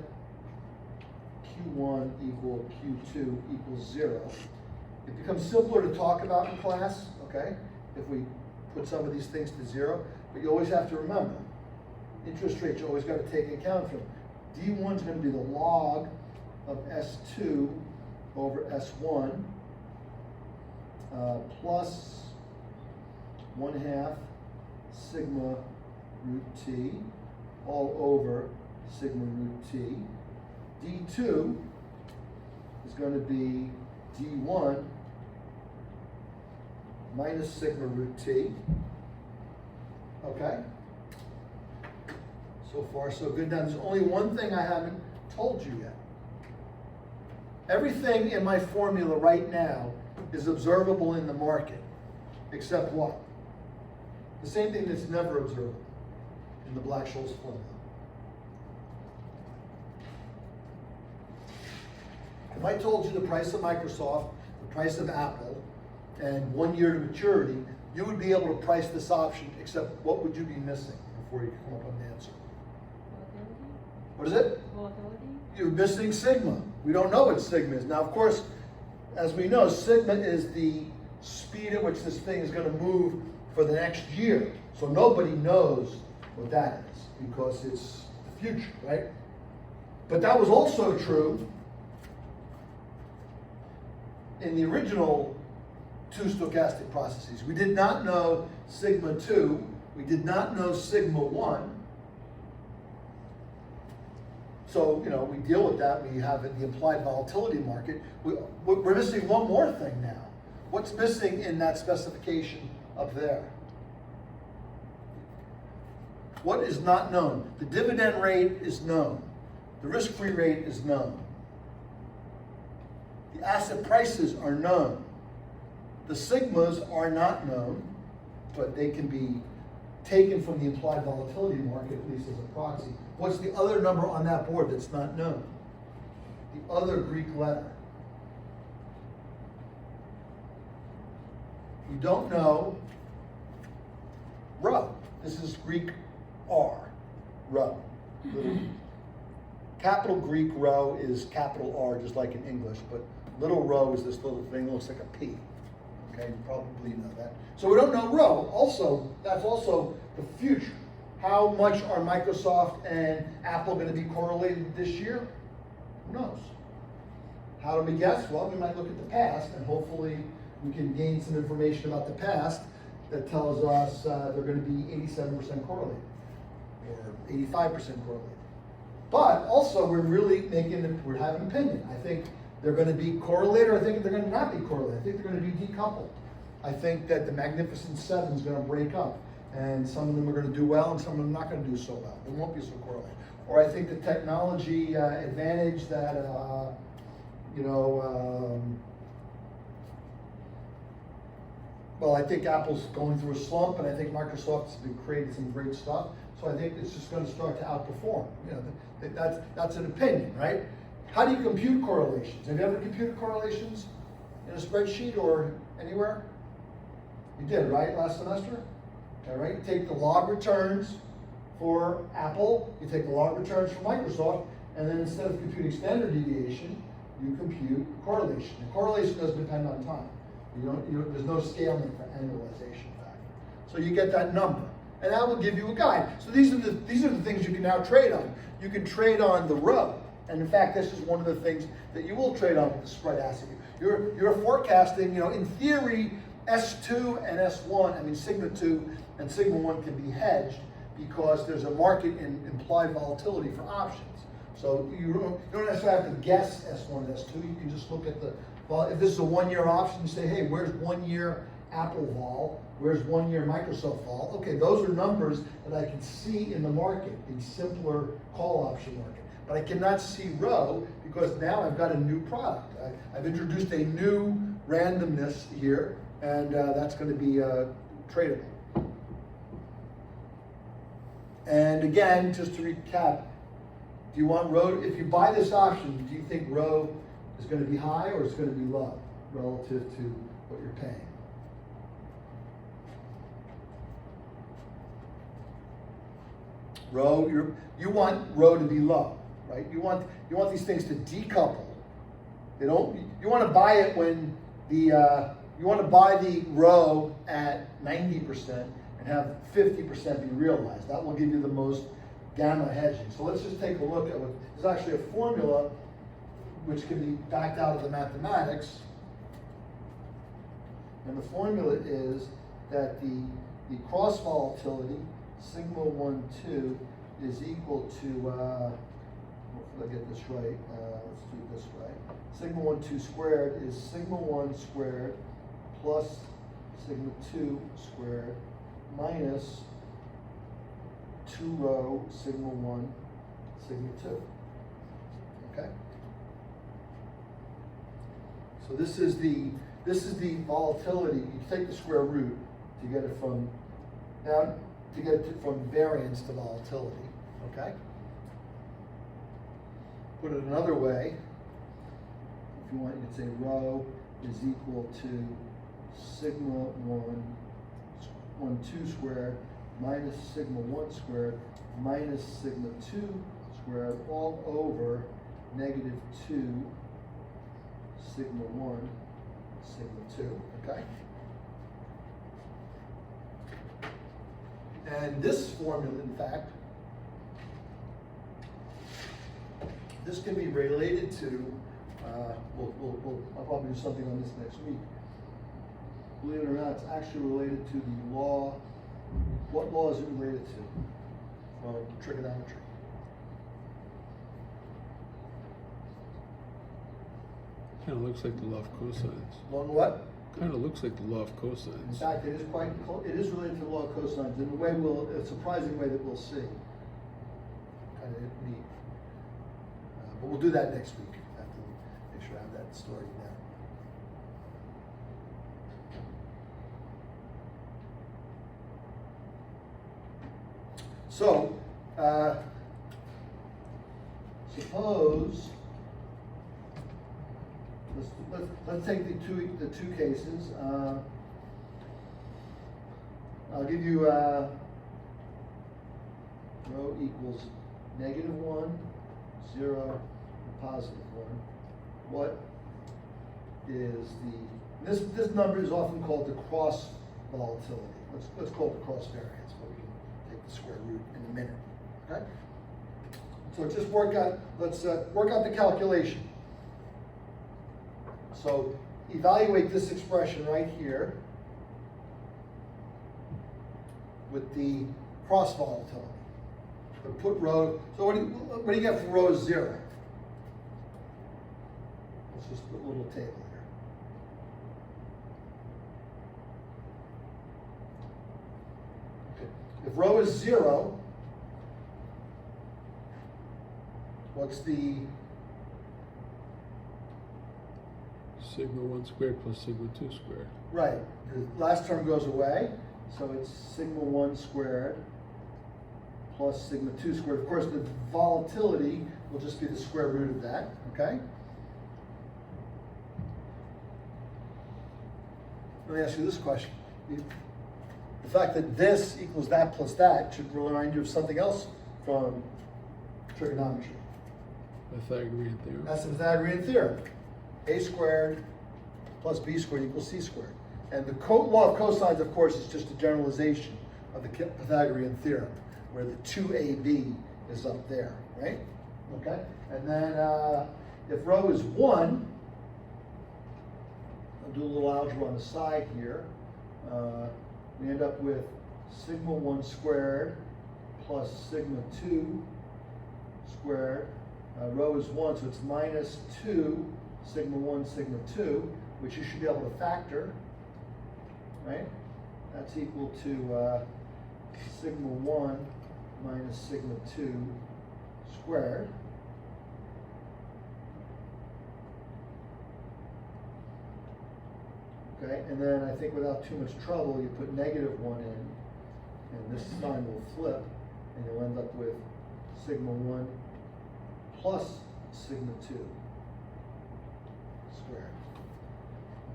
Q1 equal Q2 equals 0. It becomes simpler to talk about in class, okay, if we put some of these things to 0, but you always have to remember, interest rates you always got to take account from. D1 is going to be the log of S2 over S1 plus 1/2 sigma root T all over sigma root T. D2 is going to be D1 minus sigma root T. Okay? So far, so good. Now, there's only one thing I haven't told you yet. Everything in my formula right now is observable in the market, except what? The same thing that's never observable in the Black-Scholes formula. If I told you the price of Microsoft, the price of Apple, and 1 year to maturity, you would be able to price this option, except what would you be missing before you come up with an answer? What is it? Volatility? You're missing sigma. We don't know what sigma is. Now, of course, as we know, sigma is the speed at which this thing is going to move for the next year. So nobody knows what that is because it's the future, right? But that was also true in the original two stochastic processes. We did not know sigma 2. We did not know sigma 1. So, we deal with that. We have the implied volatility market. We're missing one more thing now. What's missing in that specification up there? What is not known? The dividend rate is known. The risk-free rate is known. The asset prices are known. The sigmas are not known, but they can be taken from the implied volatility market, at least as a proxy. What's the other number on that board that's not known? The other Greek letter. We don't know rho. This is Greek R, rho. capital Greek rho is capital R, just like in English, but little rho is this little thing that looks like a P. Okay, you probably know that. So we don't know rho. Also, that's also the future. How much are Microsoft and Apple going to be correlated this year? Who knows? How do we guess? Well, we might look at the past, and hopefully we can gain some information about the past that tells us they're going to be 87% correlated or 85% correlated. But also, we're having an opinion. I think they're going to be correlated, or I think they're going to not be correlated. I think they're going to be decoupled. I think that the Magnificent Seven is going to break up, and some of them are going to do well, and some of them are not going to do so well. They won't be so correlated. Or I think the technology advantage that, well, I think Apple's going through a slump, and I think Microsoft's been creating some great stuff. So I think it's just going to start to outperform. That's an opinion, right? How do you compute correlations? Have you ever computed correlations in a spreadsheet or anywhere? You did, right, last semester? All right, you take the log returns for Apple, you take the log returns for Microsoft, and then instead of computing standard deviation, you compute correlation. And correlation doesn't depend on time. There's no scaling for annualization factor. So you get that number, and that will give you a guide. So these are the things you can now trade on. You can trade on the rho, and in fact, this is one of the things that you will trade on with the spread asset. You're forecasting, in theory, S2 and S1, I mean sigma 2 and sigma 1 can be hedged because there's a market in implied volatility for options. So you don't necessarily have to guess S1 and S2. You can just look at if this is a 1-year option, you say, hey, where's 1-year Apple vol? Where's 1-year Microsoft vol? Okay, those are numbers that I can see in the market, the simpler call option market. But I cannot see rho because now I've got a new product. I've introduced a new randomness here, and that's going to be tradable. And again, just to recap, do you want rho? If you buy this option, do you think rho is going to be high or is going to be low relative to what you're paying? Rho, you want rho to be low, right? You want these things to decouple. You want to buy it when you want to buy the rho at 90% and have 50% be realized. That will give you the most gamma hedging. So let's just take a look at there's actually a formula which can be backed out of the mathematics. And the formula is that the cross volatility, sigma 1, 2, is equal to, hopefully I get this right, let's do it this way. Sigma 1, 2 squared is sigma 1 squared plus sigma 2 squared minus 2 rho sigma 1 sigma 2. Okay? So this is the volatility. You take the square root to get it from variance to volatility. Okay? Put it another way. If you want, you could say rho is equal to sigma 1, 2 squared minus sigma 1 squared minus sigma 2 squared all over negative 2 sigma 1 sigma 2, okay? And this formula, in fact, this can be related to, I'll probably do something on this next week. Believe it or not, it's actually related to the law. What law is it related to? Well, trigonometry. Kind of looks like the law of cosines. Along what? Kind of looks like the law of In cosines. fact, it is related to the law of cosines in a surprising way that we'll see. Kind of neat. But we'll do that next week. I have to make sure I have that story down. So, suppose let's take the two cases. I'll give you rho equals -1 0, and positive 1, what is this number is often called the cross volatility. Let's call it the cross variance, but we can take the square root in a minute, okay? So just let's work out the calculation. So evaluate this expression right here with the cross volatility. So put rho, so what do you get for rho 0? Let's just put a little table here. Okay. If rho is 0, what's the Sigma 1 squared plus sigma 2 squared. right? The last term goes away, so it's sigma 1 squared plus sigma 2 squared. Of course, the volatility will just be the square root of that, okay? Let me ask you this question. The fact that this equals that plus that should remind you of something else from trigonometry. Pythagorean theorem. That's the Pythagorean theorem. A squared plus b squared equals c squared. And the law of cosines, of course, is just a generalization of the Pythagorean theorem, where the 2ab is up there, right? Okay? And then if rho is 1, I'll do a little algebra on the side here. We end up with sigma 1 squared plus sigma 2 squared. Rho is 1, so it's minus 2 sigma 1 sigma 2, which you should be able to factor, right? That's equal to sigma 1 minus sigma 2 squared. Okay, and then I think without too much trouble, you put negative 1 in, and this sign will flip, and you'll end up with sigma 1 plus sigma 2 squared.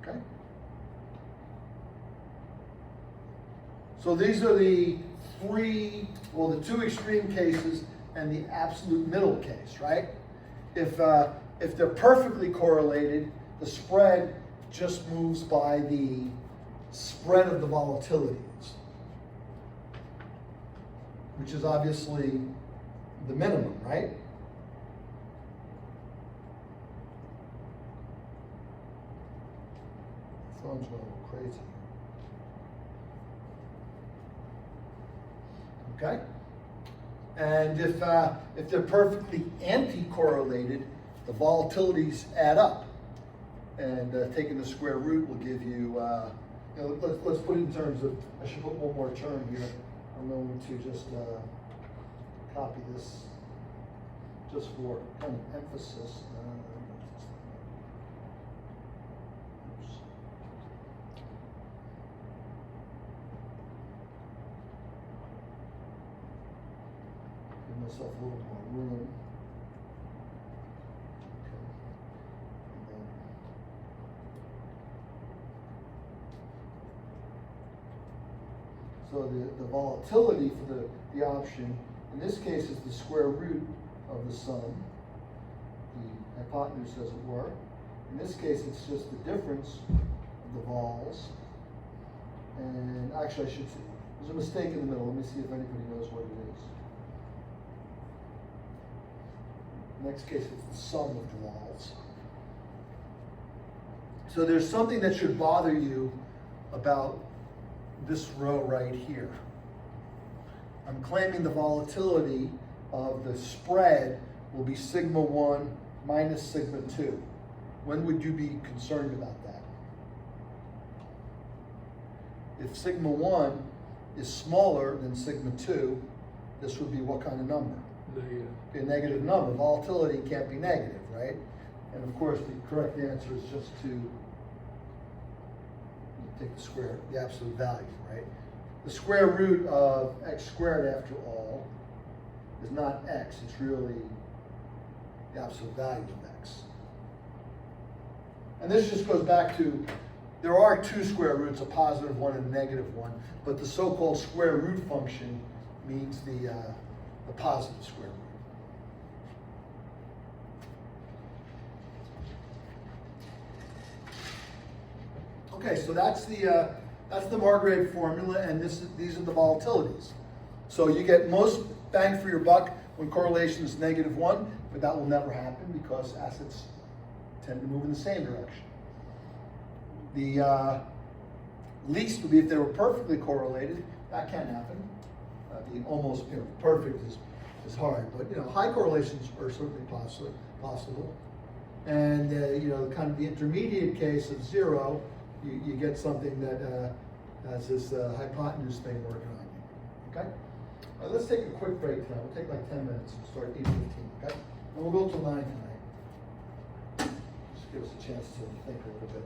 Okay? So these are the the two extreme cases and the absolute middle case, right? If they're perfectly correlated, the spread just moves by the spread of the volatilities, which is obviously the minimum, right? Phone's going a little crazy. Okay? And if they're perfectly anti-correlated, the volatilities add up. And taking the square root will give you, let's put it in terms of, I should put one more term here. I'm going to just copy this just for kind of emphasis. Oops. Give myself a little more room. So the volatility for the option, in this case, is the square root of the sum, the hypotenuse as it were. In this case, it's just the difference of the vols. And actually, I should say, there's a mistake in the middle. Let me see if anybody knows what it is. In the next case, it's the sum of the vols. So there's something that should bother you about this row right here. I'm claiming the volatility of the spread will be sigma 1 minus sigma 2. When would you be concerned about that? If sigma 1 is smaller than sigma 2, this would be what kind of number? Negative. Be a negative number. Volatility can't be negative, right? And of course, the correct answer is just to take the square, the absolute value, right? The square root of x squared, after all, is not x, it's really the absolute value of x. And this just goes back to, there are two square roots, a positive one and a negative one, but the so-called square root function means the positive square root. Okay, so that's the Margrave formula, and these are the volatilities. So you get most bang for your buck when correlation is -1, but that will never happen because assets tend to move in the same direction. The least would be if they were perfectly correlated. That can happen. The almost perfect is hard, but high correlations are certainly possible. And kind of the intermediate case of 0, you get something that has this hypotenuse thing working on you. Okay? Let's take a quick break now. We'll take like 10 minutes and start 8:15. Okay? And we'll go till 9 tonight. Just give us a chance to think a little bit.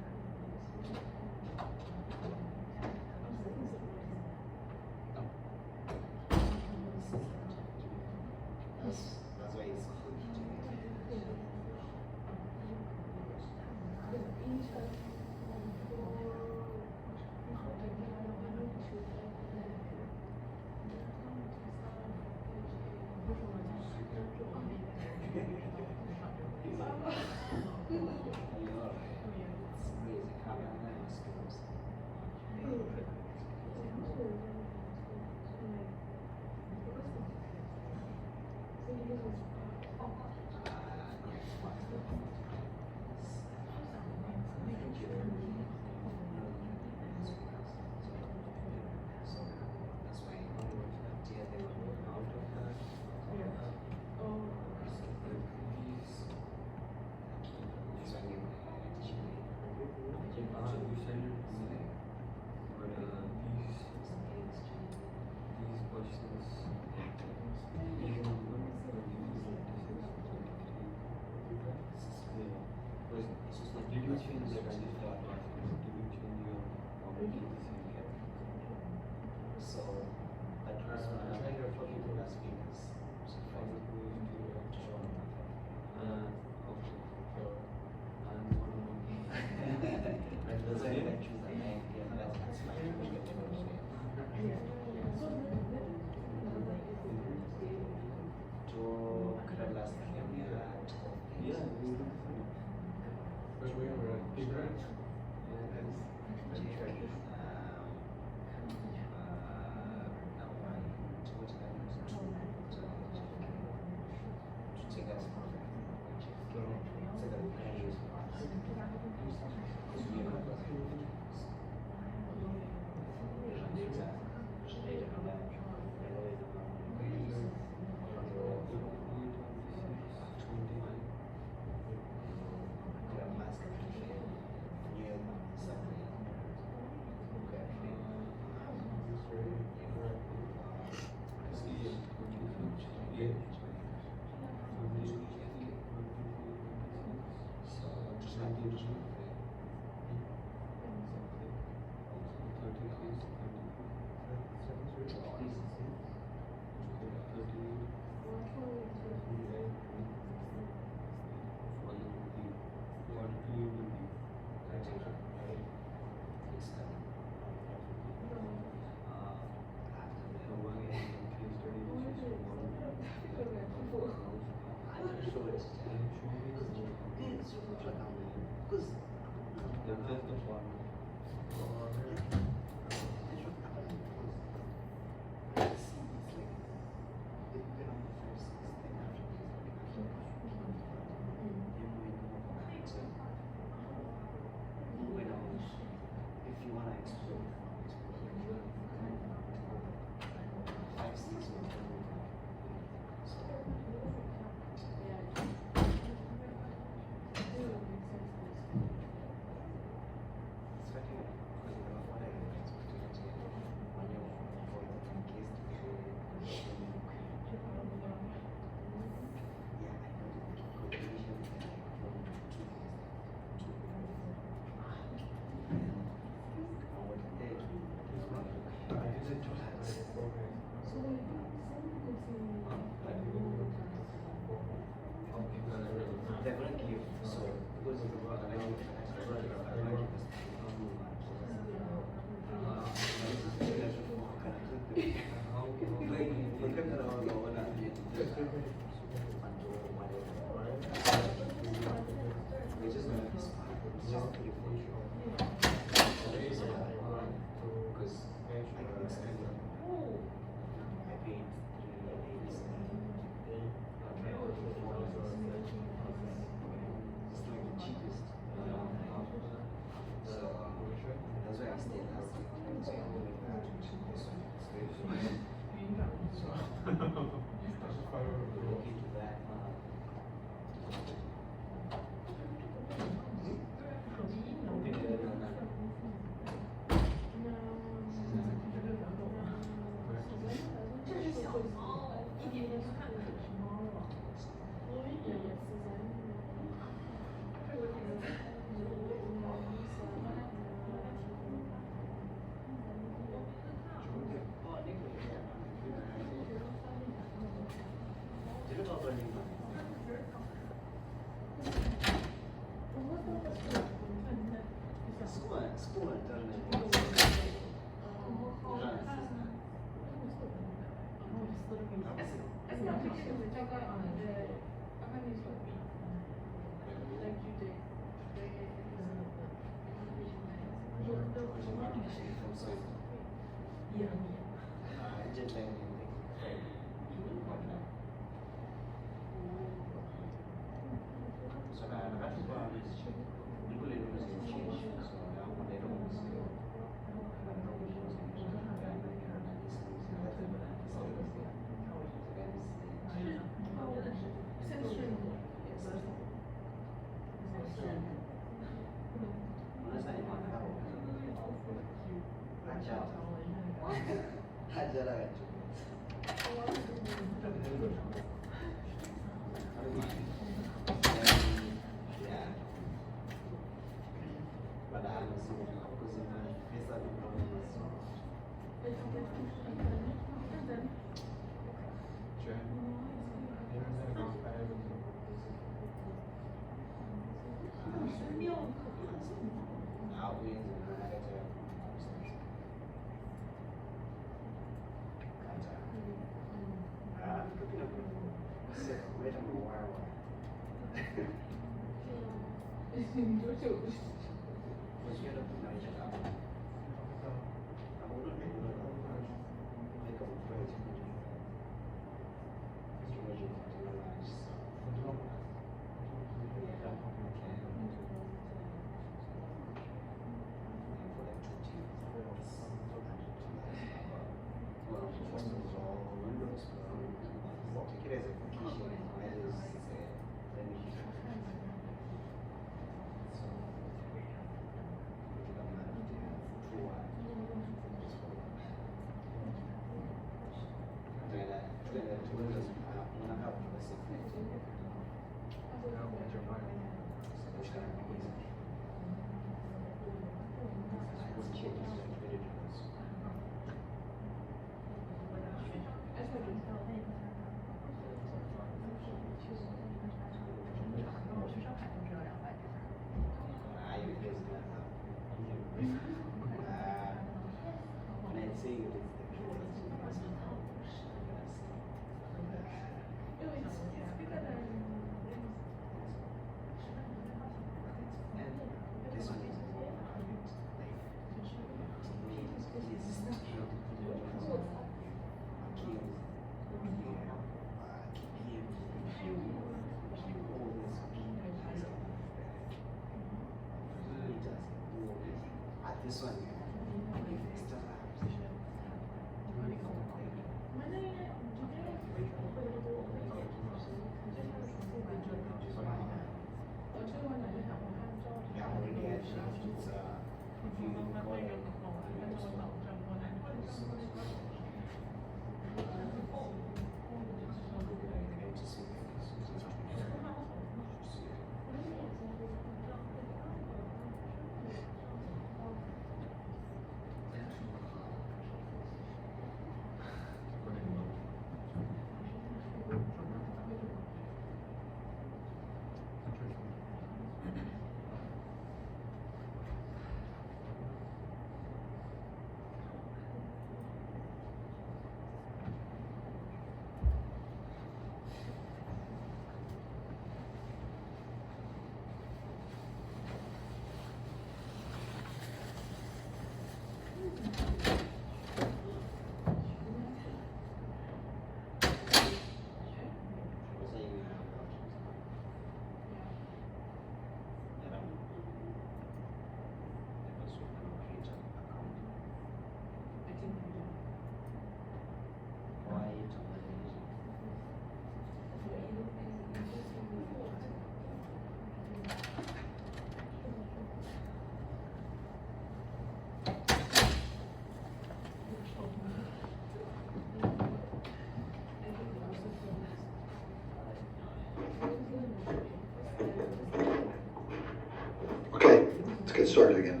get started again.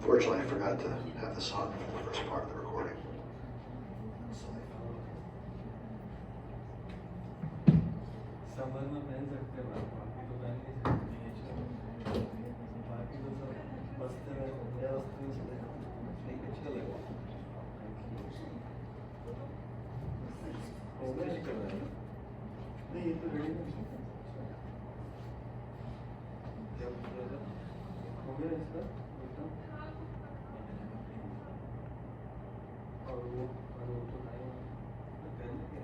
Fortunately, I forgot to have this on for the first part of the recording. Summer में पहन सकते हो आप, बाकी तो पहन नहीं सकते, बाकी तो सब बस्ते में या बस्ते में चले जाओ, ठीक है चलेगा। हो गया नहीं कर रहा है, नहीं ये तो रेडी नहीं है। क्या पूछ रहा था? हो गया इसका एकदम, और वो तो नहीं पहन के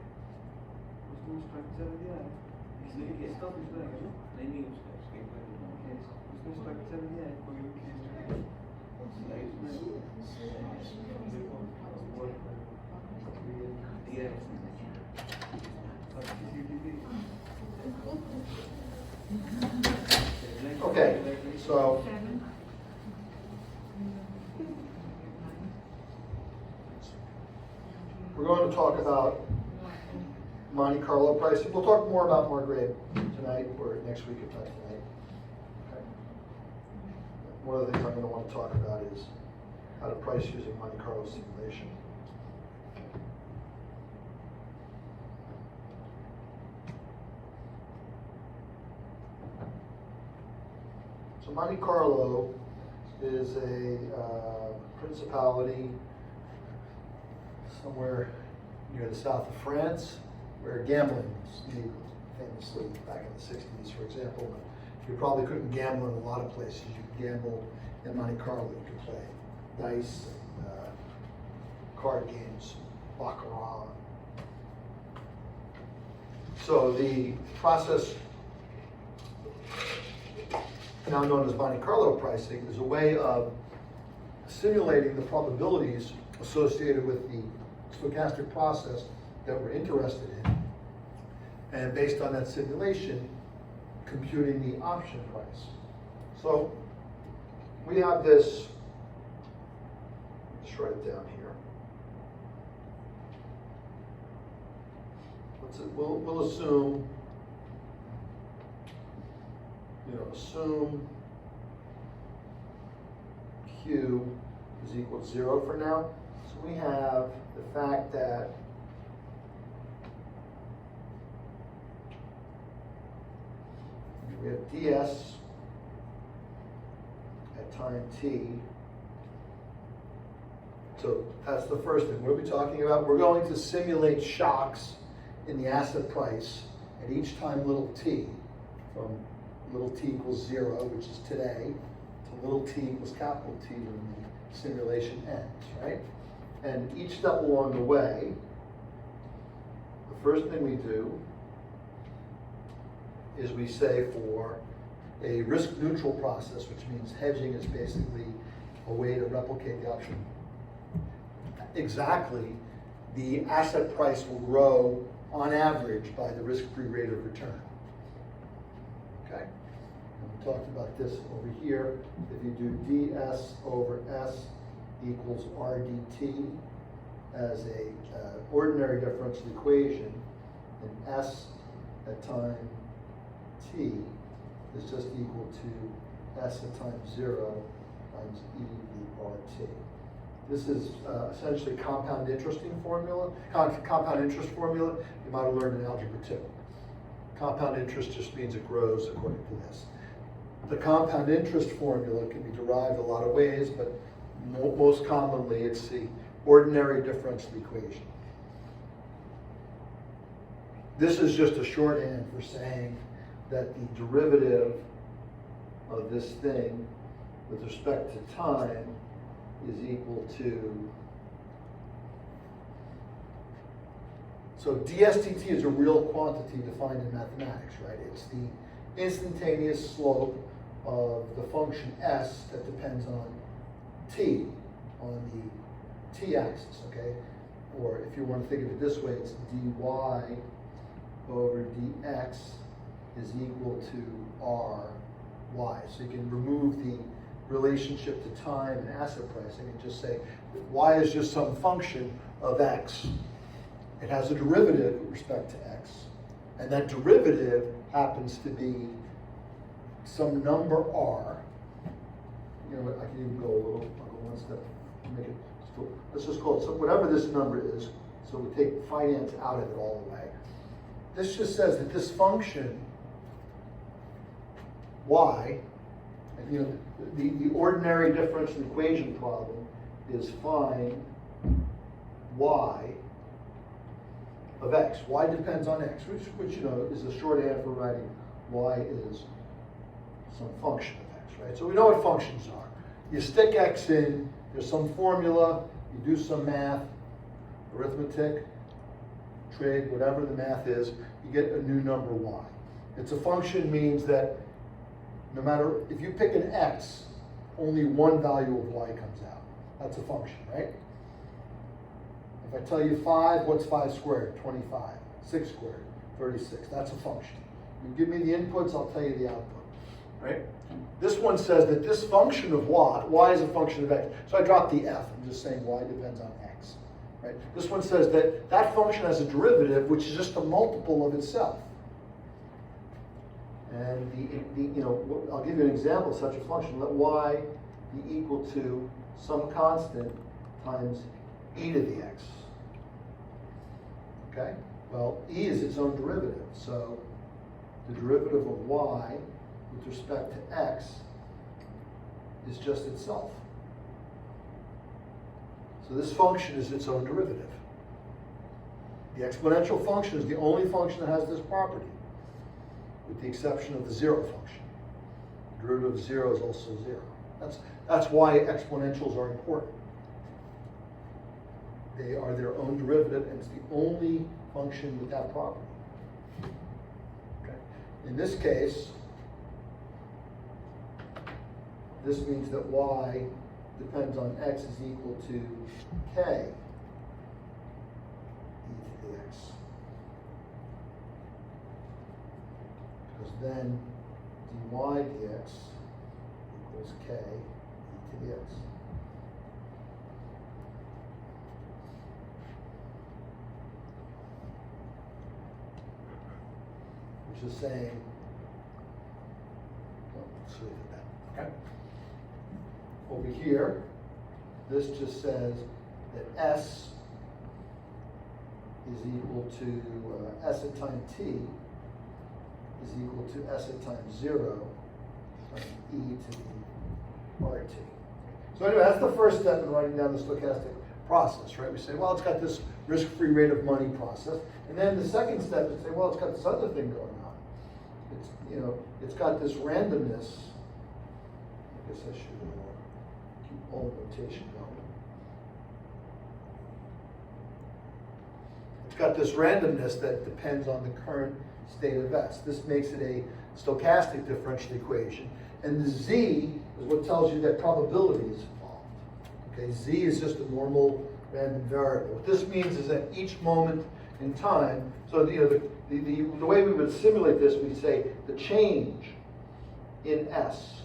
उसमें स्ट्रक्चर दिया है। इसलिए इसका पूछ रहा है क्या? नहीं उसका उसके ऊपर उसमें स्ट्रक्चर दिया है, कोई भी केस स्लाइड में देखो वो दिया है Okay, so we're going to talk about Monte Carlo pricing. We'll talk more about Margrave tonight or next week if not tonight. Okay. One of the things I'm going to want to talk about is how to price using Monte Carlo simulation. So Monte Carlo is a principality somewhere near the south of France, where gambling was legal, famously back in the 60s, for example. You probably couldn't gamble in a lot of places. You could gamble in Monte Carlo. You could play dice, and, card games, baccarat. So the process, now known as Monte Carlo pricing, is a way of simulating the probabilities associated with the stochastic process that we're interested in, and based on that simulation, computing the option price. So we have this, let's write it down here. We'll assume, assume Q is equal to 0 for now. So we have the fact that we have ds at time t. So that's the first thing. What are we talking about? We're going to simulate shocks in the asset price at each time little t, from little t equals 0, which is today, to little t equals capital T when the simulation ends, right? And each step along the way, the first thing we do is we say for a risk neutral process, which means hedging is basically a way to replicate the option. Exactly, the asset price will grow on average by the risk-free rate of return. Okay? And we talked about this over here. If you do ds over s equals rdt as a ordinary differential equation, then s at time t is just equal to s at time 0 times e v rt. This is essentially compound interest formula. Compound interest formula you might have learned in Algebra 2. Compound interest just means it grows according to this. The compound interest formula can be derived a lot of ways, but most commonly it's the ordinary differential equation. This is just a shorthand for saying that the derivative of this thing with respect to time is equal to, so dSdt is a real quantity defined in mathematics, right? It's the instantaneous slope of the function s that depends on t, on the t-axis, okay? Or if you want to think of it this way, it's dy over dx is equal to ry. So you can remove the relationship to time and asset pricing and just say y is just some function of x. It has a derivative with respect to x, and that derivative happens to be some number r, you know, I can even go a little, I'll go one step, make it, let's just call it, so whatever this number is, so we take finance out of it all the way. This just says that this function, y, and, you know, the ordinary differential equation problem is find y of x. Y depends on x, which you know is a shorthand for writing y is some function of x, right? So we know what functions are. You stick x in, there's some formula, you do some math, arithmetic, trig, whatever the math is, you get a new number y. It's a function means that no matter, if you pick an x, only one value of y comes out. That's a function, right? If I tell you 5, what's 5 squared? 25. 6 squared? 36. That's a function. You give me the inputs, I'll tell you the output, right? This one says that this function of y is a function of x. So I dropped the f. I'm just saying y depends on x, right? This one says that that function has a derivative, which is just a multiple of itself. And you know, I'll give you an example of such a function. Let y be equal to some constant times e to the x. Okay? Well, e is its own derivative, so the derivative of y with respect to x is just itself. So this function is its own derivative. The exponential function is the only function that has this property, with the exception of the zero function. The derivative of 0 is also 0. That's why exponentials are important. They are their own derivative, and it's the only function with that property. Okay. In this case, this means that y depends on x is equal to k e to the x. Because then dy dx equals k e to the x. Which is saying, well, let's leave it at that, okay? Over here, this just says that s is equal to s at time t is equal to s at time 0 times e to the rt. So anyway, that's the first step in writing down the stochastic process, right? We say, well, it's got this risk-free rate of money process. And then the second step is to say, well, it's got this other thing going on. It's, you know, it's got this randomness. I guess I should keep all notation going. It's got this randomness that depends on the current state of s. This makes it a stochastic differential equation. And the z is what tells you that probability is involved. Okay, z is just a normal random variable. What this means is that each moment in time, so you know, the way we would simulate this, we'd say the change in s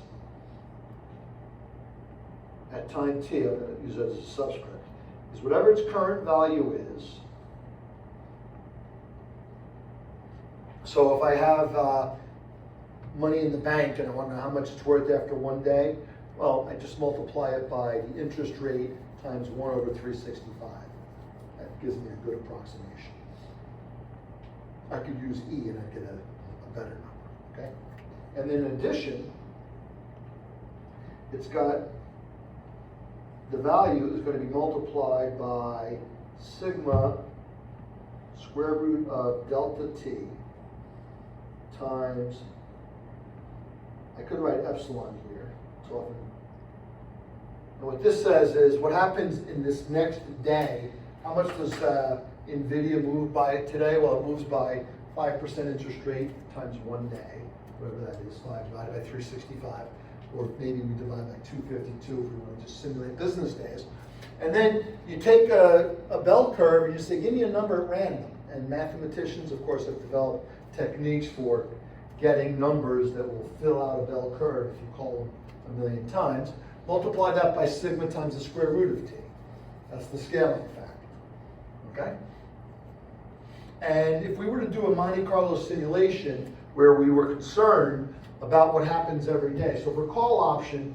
at time t, I'm going to use it as a subscript, is whatever its current value is. So if I have money in the bank and I want to know how much it's worth after one day, well, I just multiply it by the interest rate times 1 over 365. That gives me a good approximation. I could use E and I'd get a better number, okay? And then in addition, it's got the value is going to be multiplied by sigma square root of delta t times, I could write epsilon here, it's often. And what this says is what happens in this next day, how much does NVIDIA move by today? Well, it moves by 5% interest rate times 1 day, whatever that is, 5 divided by 365, or maybe we divide by 252 if we want to just simulate business days. And then you take a bell curve and you say, give me a number at random. And mathematicians, of course, have developed techniques for getting numbers that will fill out a bell curve if you call them 1 million times. Multiply that by sigma times the square root of t. That's the scaling factor, okay? And if we were to do a Monte Carlo simulation where we were concerned about what happens every day. So for call option,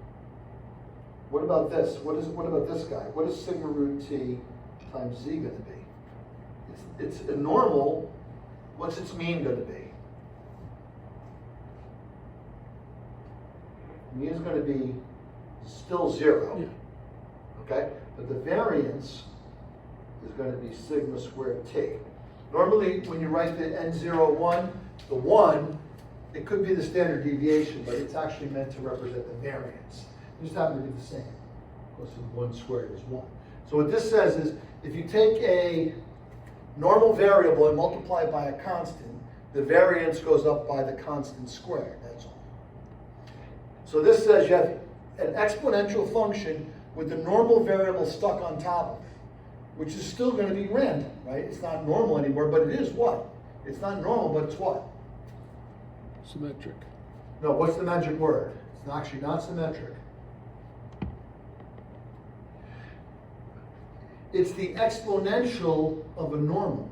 What about this? What about this guy? What is sigma root t times z going to be? It's a normal. What's its mean going to be? Mean is going to be still 0. Yeah. Okay? But the variance is going to be sigma squared t. Normally, when you write the n01, the 1, it could be the standard deviation, but it's actually meant to represent the variance. It just happens to be the same. Of course, 1 squared is 1. So what this says is, if you take a normal variable and multiply it by a constant, the variance goes up by the constant squared, that's all. So this says you have an exponential function with the normal variable stuck on top of it, which is still going to be random, right? It's not normal anymore, but it is what? It's not normal, but it's what? Symmetric. No, what's the magic word? It's actually not symmetric. It's the exponential of a normal.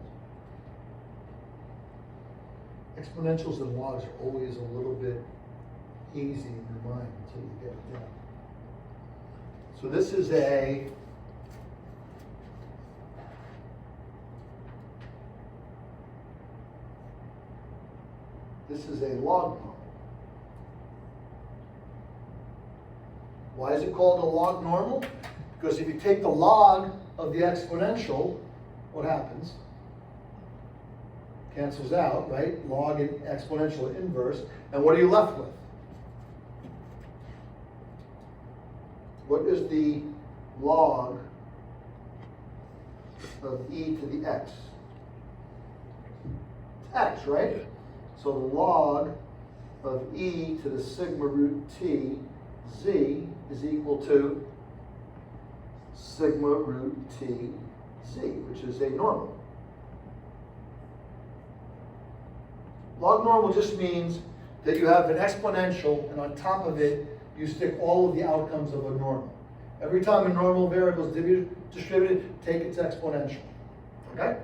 Exponentials and logs are always a little bit hazy in your mind until you get it down. So this is a log normal. Why is it called a log normal? Because if you take the log of the exponential, what happens? Cancels out, right? Log and exponential inverse. And what are you left with? What is the log of e to the x? It's x, right? So the log of e to the sigma root t z is equal to sigma root t z, which is a normal. Log normal just means that you have an exponential, and on top of it, you stick all of the outcomes of a normal. Every time a normal variable is distributed, take its exponential. Okay?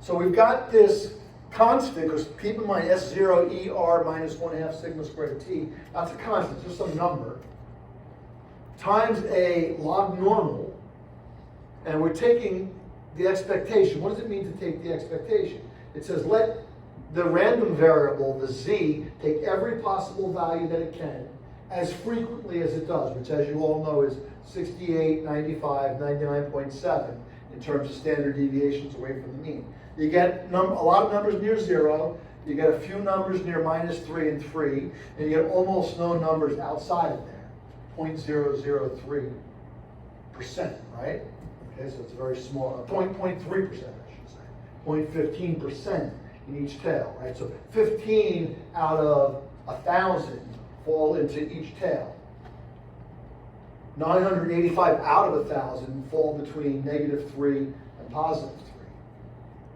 So we've got this constant, because keep in mind S0 ER minus 1/2 sigma squared t, that's a constant, it's just some number, times a log normal, and we're taking the expectation. What does it mean to take the expectation? It says let the random variable, the z, take every possible value that it can as frequently as it does, which as you all know is 68, 95, 99.7 in terms of standard deviations away from the mean. You get a lot of numbers near 0, you get a few numbers near -3 and 3, and you get almost no numbers outside of there, 0.003%, right? Okay, so it's very small, 0.3%, I should say, 0.15% in each tail, right? So 15 out of 1,000 fall into each tail. 985 out of 1,000 fall between -3 and +3.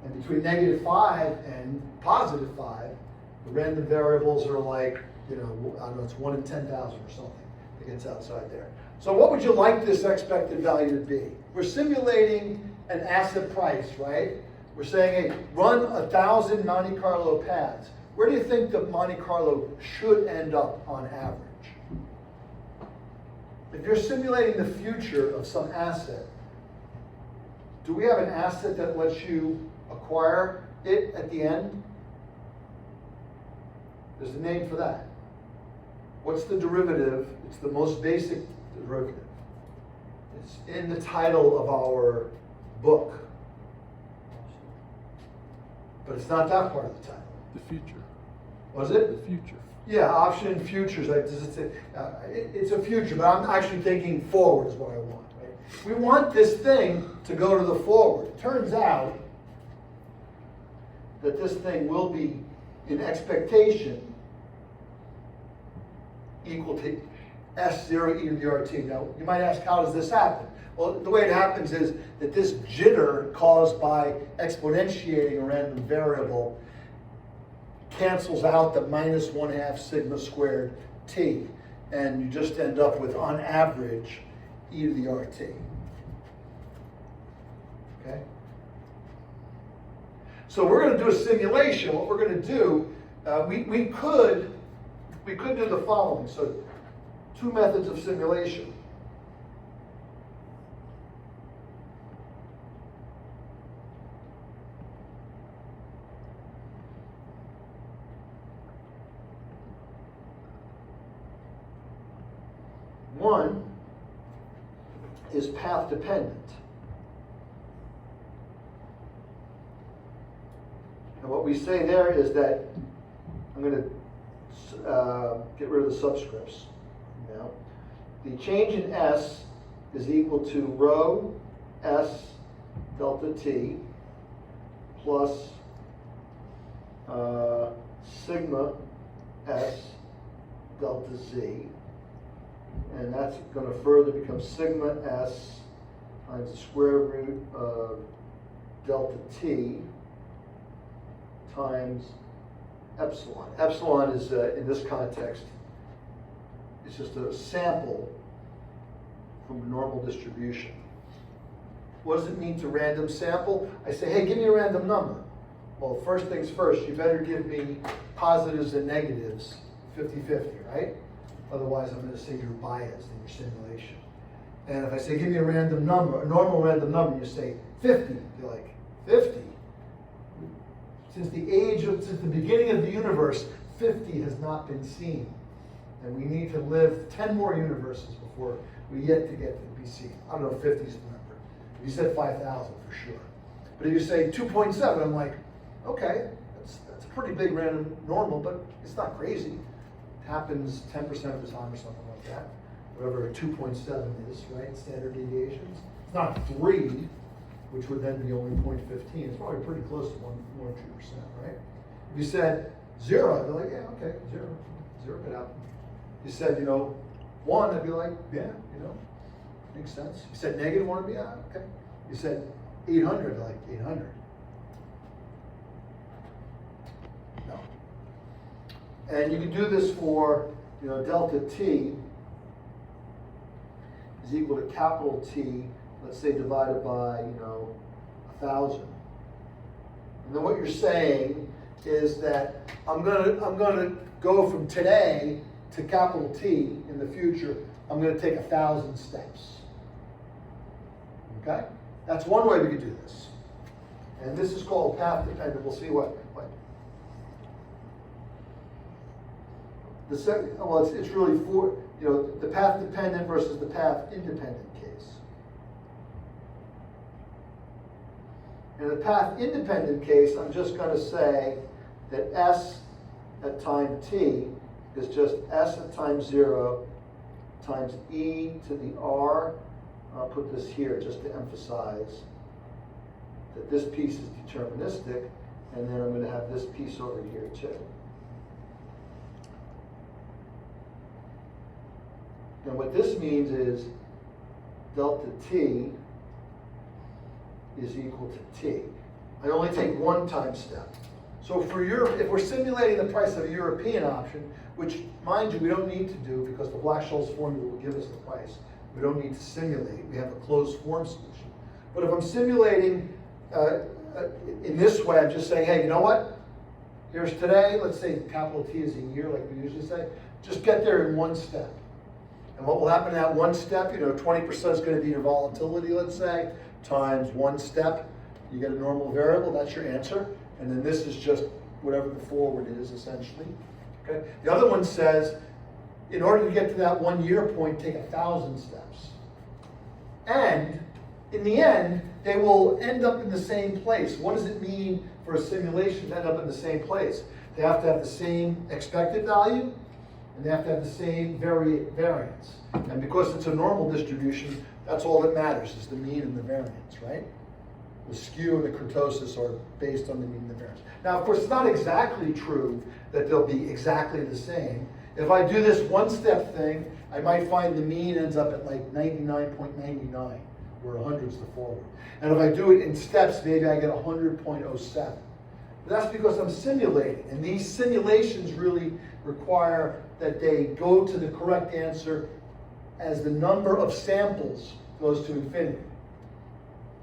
And between -5 and +5, the random variables are like, I don't know, it's 1 in 10,000 or something that gets outside there. So what would you like this expected value to be? We're simulating an asset price, right? We're saying, hey, run 1,000 Monte Carlo paths. Where do you think that Monte Carlo should end up on average? If you're simulating the future of some asset, do we have an asset that lets you acquire it at the end? There's a name for that. What's the derivative? It's the most basic derivative. It's in the title of our book. But it's not that part of the title. The future. Was it? The future. Yeah, option futures. It's a future, but I'm actually thinking forward is what I want. Right? We want this thing to go to the forward. It turns out that this thing will be in expectation equal to S0 e to the RT. Now, you might ask, how does this happen? Well, the way it happens is that this jitter caused by exponentiating a random variable cancels out the -1/2 sigma squared t, and you just end up with, on average, e to the RT. Okay? So we're going to do a simulation. What we're going to do, we could do the following. So 2 methods of simulation. one is path dependent. And what we say there is that, I'm going to get rid of the subscripts now. The change in S is equal to rho S delta T plus sigma S delta Z. And that's going to further become sigma S times the square root of delta T times epsilon. Epsilon is, in this context, it's just a sample from a normal distribution. What does it mean to random sample? I say, hey, give me a random number. Well, first things first, you better give me positives and negatives 50-50, right? Otherwise, I'm going to say you're biased in your simulation. And if I say, give me a random number, a normal random number, you say 50. You're like, 50? Since the beginning of the universe, 50 has not been seen. And we need to live 10 more universes before we yet to get to be seen. I don't know if 50 is the number. You said 5,000 for sure. But if you say 2.7, I'm like, okay, that's a pretty big random normal, but it's not crazy. It happens 10% of the time or something like that. Whatever a 2.7 is, right? Standard deviations. It's not 3, which would then be only 0.15. It's probably pretty close to 1 or 2%, right? If you said 0, I'd be like, yeah, okay, 0. 0 could happen. You said, 1, I'd be like, yeah, makes sense. You said -1, I'd be, yeah, okay. You said 800, like 800. No. And you can do this for, delta T is equal to capital T, let's say divided by, 1,000. And then what you're saying is that I'm gonna go from today to capital T in the future. I'm gonna take 1,000 steps. Okay? That's one way we could do this. And this is called path dependent. We'll see what. The second, well, it's really for, the path dependent versus the path independent case. In the path independent case, I'm just going to say that S at time t is just S at time 0 times e to the r. I'll put this here just to emphasize that this piece is deterministic, and then I'm going to have this piece over here too. And what this means is delta t is equal to t. I only take one time step. So for Europe, if we're simulating the price of a European option, which, mind you, we don't need to do because the Black-Scholes formula will give us the price. We don't need to simulate. We have a closed form solution. But if I'm simulating in this way, I'm just saying, hey, you know what? Here's today. Let's say capital T is a year, like we usually say. Just get there in one step. And what will happen in that one step? 20% is going to be your volatility, let's say, times one step. You get a normal variable. That's your answer. And then this is just whatever the forward is, essentially. Okay. The other one says, in order to get to that 1 year point, take 1,000 steps. And in the end, they will end up in the same place. What does it mean for a simulation to end up in the same place? They have to have the same expected value, and they have to have the same variance. And because it's a normal distribution, that's all that matters, is the mean and the variance, right? The skew and the kurtosis are based on the mean and the variance. Now, of course, it's not exactly true that they'll be exactly the same. If I do this one-step thing, I might find the mean ends up at like 99.99, where 100 is the forward. And if I do it in steps, maybe I get 100.07. That's because I'm simulating. And these simulations really require that they go to the correct answer as the number of samples goes to infinity.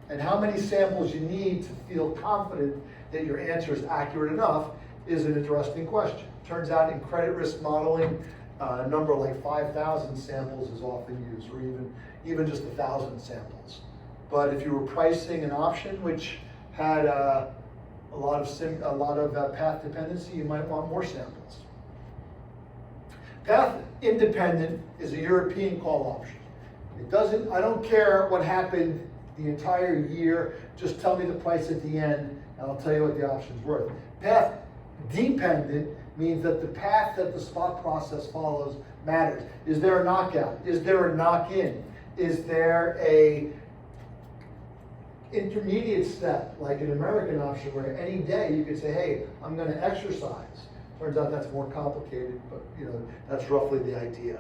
And how many samples you need to feel confident that your answer is accurate enough is an interesting question. Turns out in credit risk modeling, a number like 5,000 samples is often used, or even just 1,000 samples. But if you were pricing an option which had a lot of path dependency, you might want more samples. Path independent is a European call option. It doesn't, I don't care what happened the entire year, just tell me the price at the end and I'll tell you what the option's worth. Path dependent means that the path that the spot process follows matters. Is there a knockout? Is there a knock-in? Is there a intermediate step, like an American option, where any day you could say, hey, I'm gonna exercise. Turns out that's more complicated, but you know, that's roughly the idea.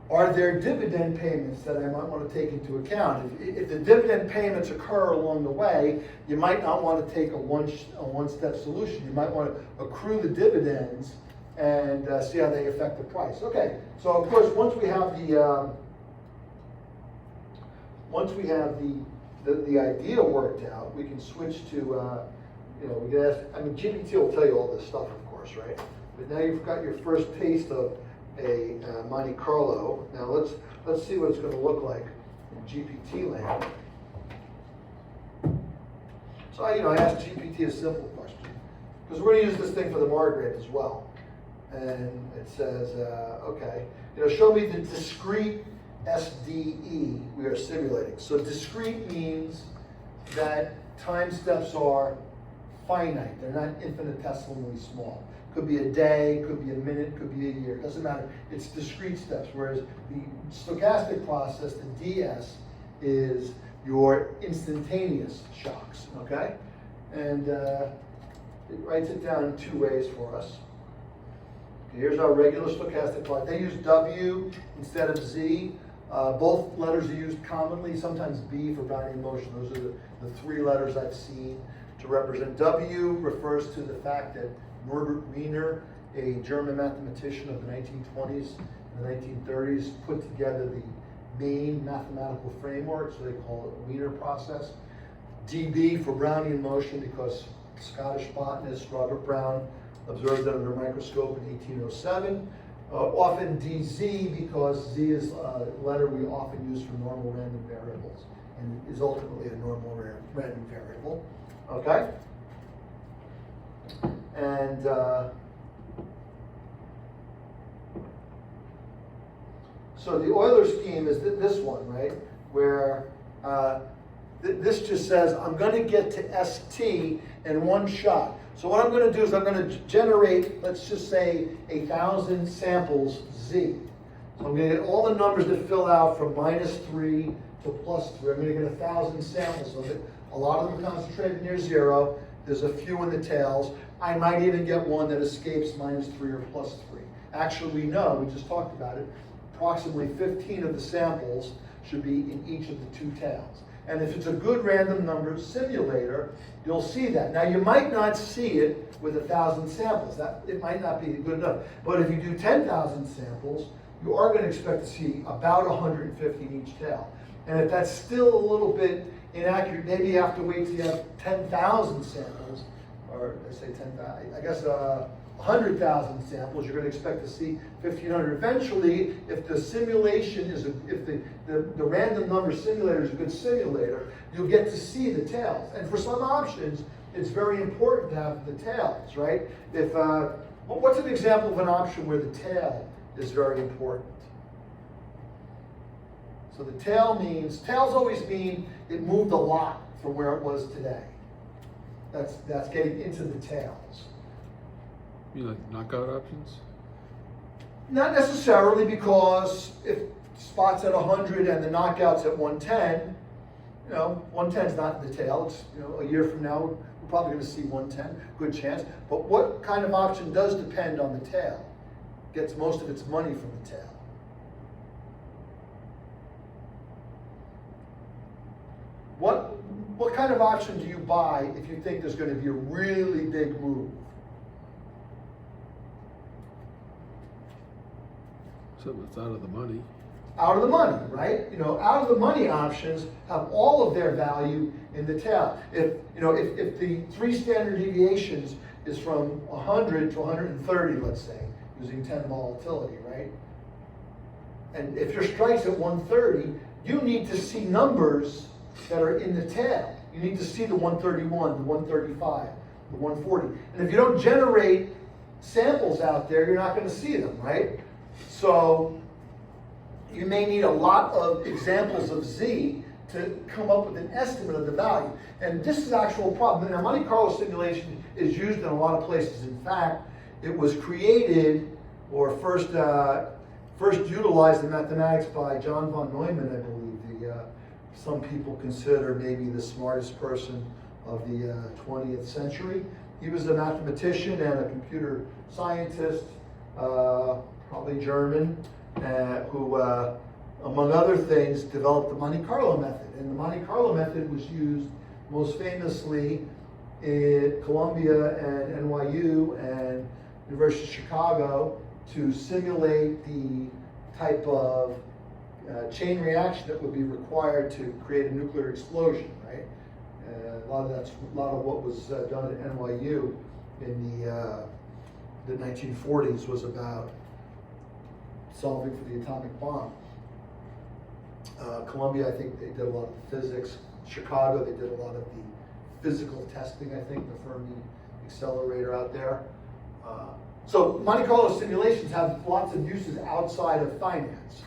Are there dividend payments that I might want to take into account? If the dividend payments occur along the way, you might not want to take a one-step solution. You might want to accrue the dividends and see how they affect the price. Okay, so of course, once we have the idea worked out, we can switch to, you know, we can ask, I mean, GPT will tell you all this stuff, of course, right? But now you've got your first taste of a Monte Carlo. Now let's see what it's going to look like in GPT land. So I asked GPT a simple question, because we're going to use this thing for the Margaret as well. And it says, okay, show me the discrete SDE we are simulating. So discrete means that time steps are finite. They're not infinitesimally small. Could be a day, could be a minute, could be a year. Doesn't matter. It's discrete steps. Whereas the stochastic process, the DS, is your instantaneous shocks. Okay, and it writes it down in two ways for us. Okay, here's our regular stochastic plot. They use W instead of Z. Both letters are used commonly, sometimes B for Brownian motion. Those are the three letters I've seen to represent. W refers to the fact that Norbert Wiener, a German mathematician of the 1920s and the 1930s, put together the main mathematical framework, so they call it the Wiener process. DB for Brownian motion, because Scottish botanist Robert Brown observed it under a microscope in 1807. Often DZ, because Z is a letter we often use for normal random variables and is ultimately a normal random variable. Okay? And so the Euler scheme is this one, right? Where this just says I'm going to get to ST in one shot. So what I'm going to do is I'm going to generate, let's just say, 1,000 samples Z. So I'm going to get all the numbers that fill out from -3 to +3. I'm going to get 1,000 samples of it. A lot of them concentrated near 0. There's a few in the tails. I might even get one that escapes -3 or +3. Actually, we know, we just talked about it, approximately 15 of the samples should be in each of the two tails. And if it's a good random number simulator, you'll see that. Now, you might not see it with 1,000 samples. It might not be good enough. But if you do 10,000 samples, you are going to expect to see about 150 in each tail. And if that's still a little bit inaccurate, maybe you have to wait till you have 10,000 samples, or I say 10,000, I guess 100,000 samples, you're going to expect to see 1,500. Eventually, if the simulation is, if the random number simulator is a good simulator, you'll get to see the tails. And for some options, it's very important to have the tails, right? If what's an example of an option where the tail is very important? So the tail means, tails always mean it moved a lot from where it was today. That's getting into the tails. You like knockout options? Not necessarily, because if spot's at 100 and the knockout's at 110, 110's not in the tail. It's, a year from now, we're probably going to see 110, good chance. But what kind of option does depend on the tail? Gets most of its money from the tail. What kind of option do you buy if you think there's going to be a really big move? Something that's out of the money. Out of the money, right? Out of the money options have all of their value in the tail. If the 3 standard deviations is from 100 to 130, let's say, using 10 volatility, right? And if your strike's at 130, you need to see numbers that are in the tail. You need to see the 131, the 135, the 140. And if you don't generate samples out there, you're not going to see them, right? So you may need a lot of examples of Z to come up with an estimate of the value. And this is actual problem. Now, Monte Carlo simulation is used in a lot of places. In fact, it was created or first utilized in mathematics by John von Neumann, I believe. Some people consider maybe the smartest person of the 20th century. He was a mathematician and a computer scientist, probably German, who, among other things, developed the Monte Carlo method. And the Monte Carlo method was used most famously in Columbia and NYU and University of Chicago to simulate the type of chain reaction that would be required to create a nuclear explosion, right? A lot of what was done at NYU in the 1940s was about solving for the atomic bomb. Columbia, I think they did a lot of the physics. Chicago, they did a lot of the physical testing, I think, the Fermi accelerator out there. So Monte Carlo simulations have lots of uses outside of finance,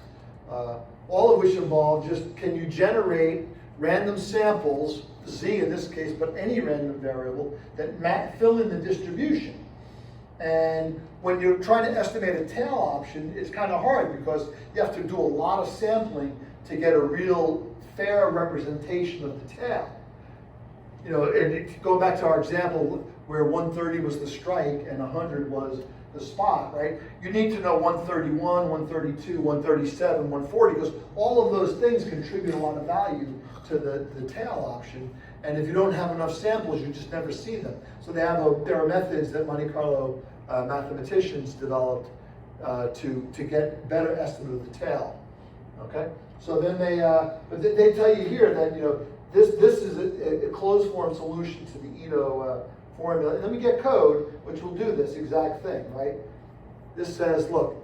all of which involve just, can you generate random samples, Z in this case, but any random variable, that fill in the distribution. And when you're trying to estimate a tail option, it's kind of hard because you have to do a lot of sampling to get a real fair representation of the tail. You know, and going back to our example where 130 was the strike and 100 was the spot, right? You need to know 131, 132, 137, 140, because all of those things contribute a lot of value to the tail option. And if you don't have enough samples, you just never see them. So there are methods that Monte Carlo mathematicians developed to get better estimate of the tail. Okay, so then they tell you here that, you know, this is a closed form solution to the Ito formula. And then we get code, which will do this exact thing, right? This says, look,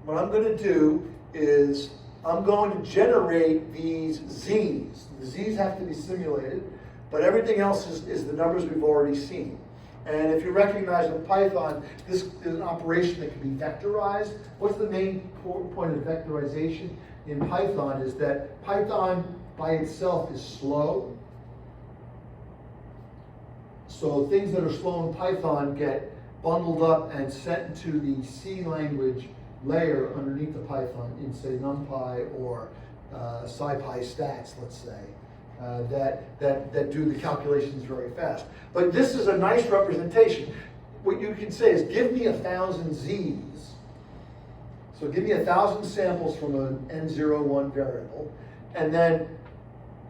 what I'm going to do is I'm going to generate these Z's. The Z's have to be simulated, but everything else is the numbers we've already seen. And if you recognize in Python, this is an operation that can be vectorized. What's the main point of vectorization in Python is that Python by itself is slow. So things that are slow in Python get bundled up and sent into the C language layer underneath the Python in, say, NumPy or SciPy stats, let's say, that do the calculations very fast. But this is a nice representation. What you can say is, give me 1,000 Z's. So give me 1,000 samples from an N01 variable, and then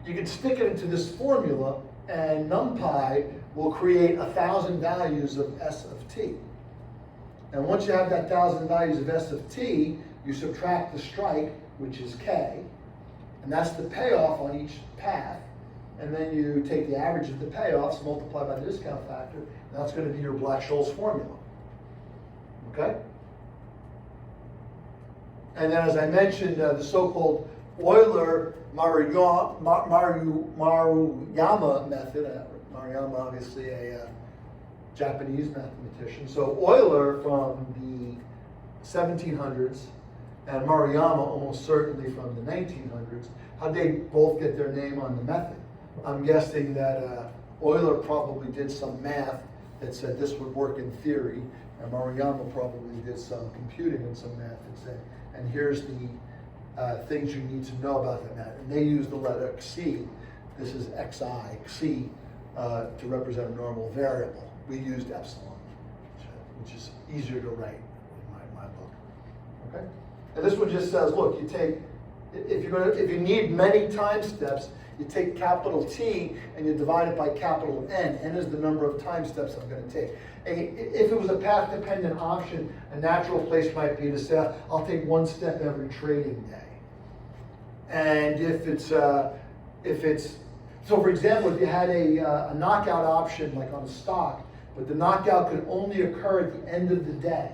you can stick it into this formula, and NumPy will create 1,000 values of S of t. And once you have that 1,000 values of S of t, you subtract the strike, which is k, and that's the payoff on each path. And then you take the average of the payoffs, multiply by the discount factor, and that's going to be your Black-Scholes formula. Okay? And then, as I mentioned, the so-called Euler-Maruyama method. Maruyama, obviously a Japanese mathematician. So Euler from the 1700s and Maruyama almost certainly from the 1900s. How'd they both get their name on the method? I'm guessing that Euler probably did some math that said this would work in theory, and Maruyama probably did some computing and some math that said, and here's the things you need to know about that math. And they used the letter xi. This is xi, to represent a normal variable. We used epsilon, which is easier to write in my book. Okay? And this one just says, look, you take, if you need many time steps, you take capital T and you divide it by capital N. N is the number of time steps I'm going to take. And if it was a path-dependent option, a natural place might be to say, I'll take one step every trading day. And if it's so for example, if you had a knockout option like on a stock, but the knockout could only occur at the end of the day,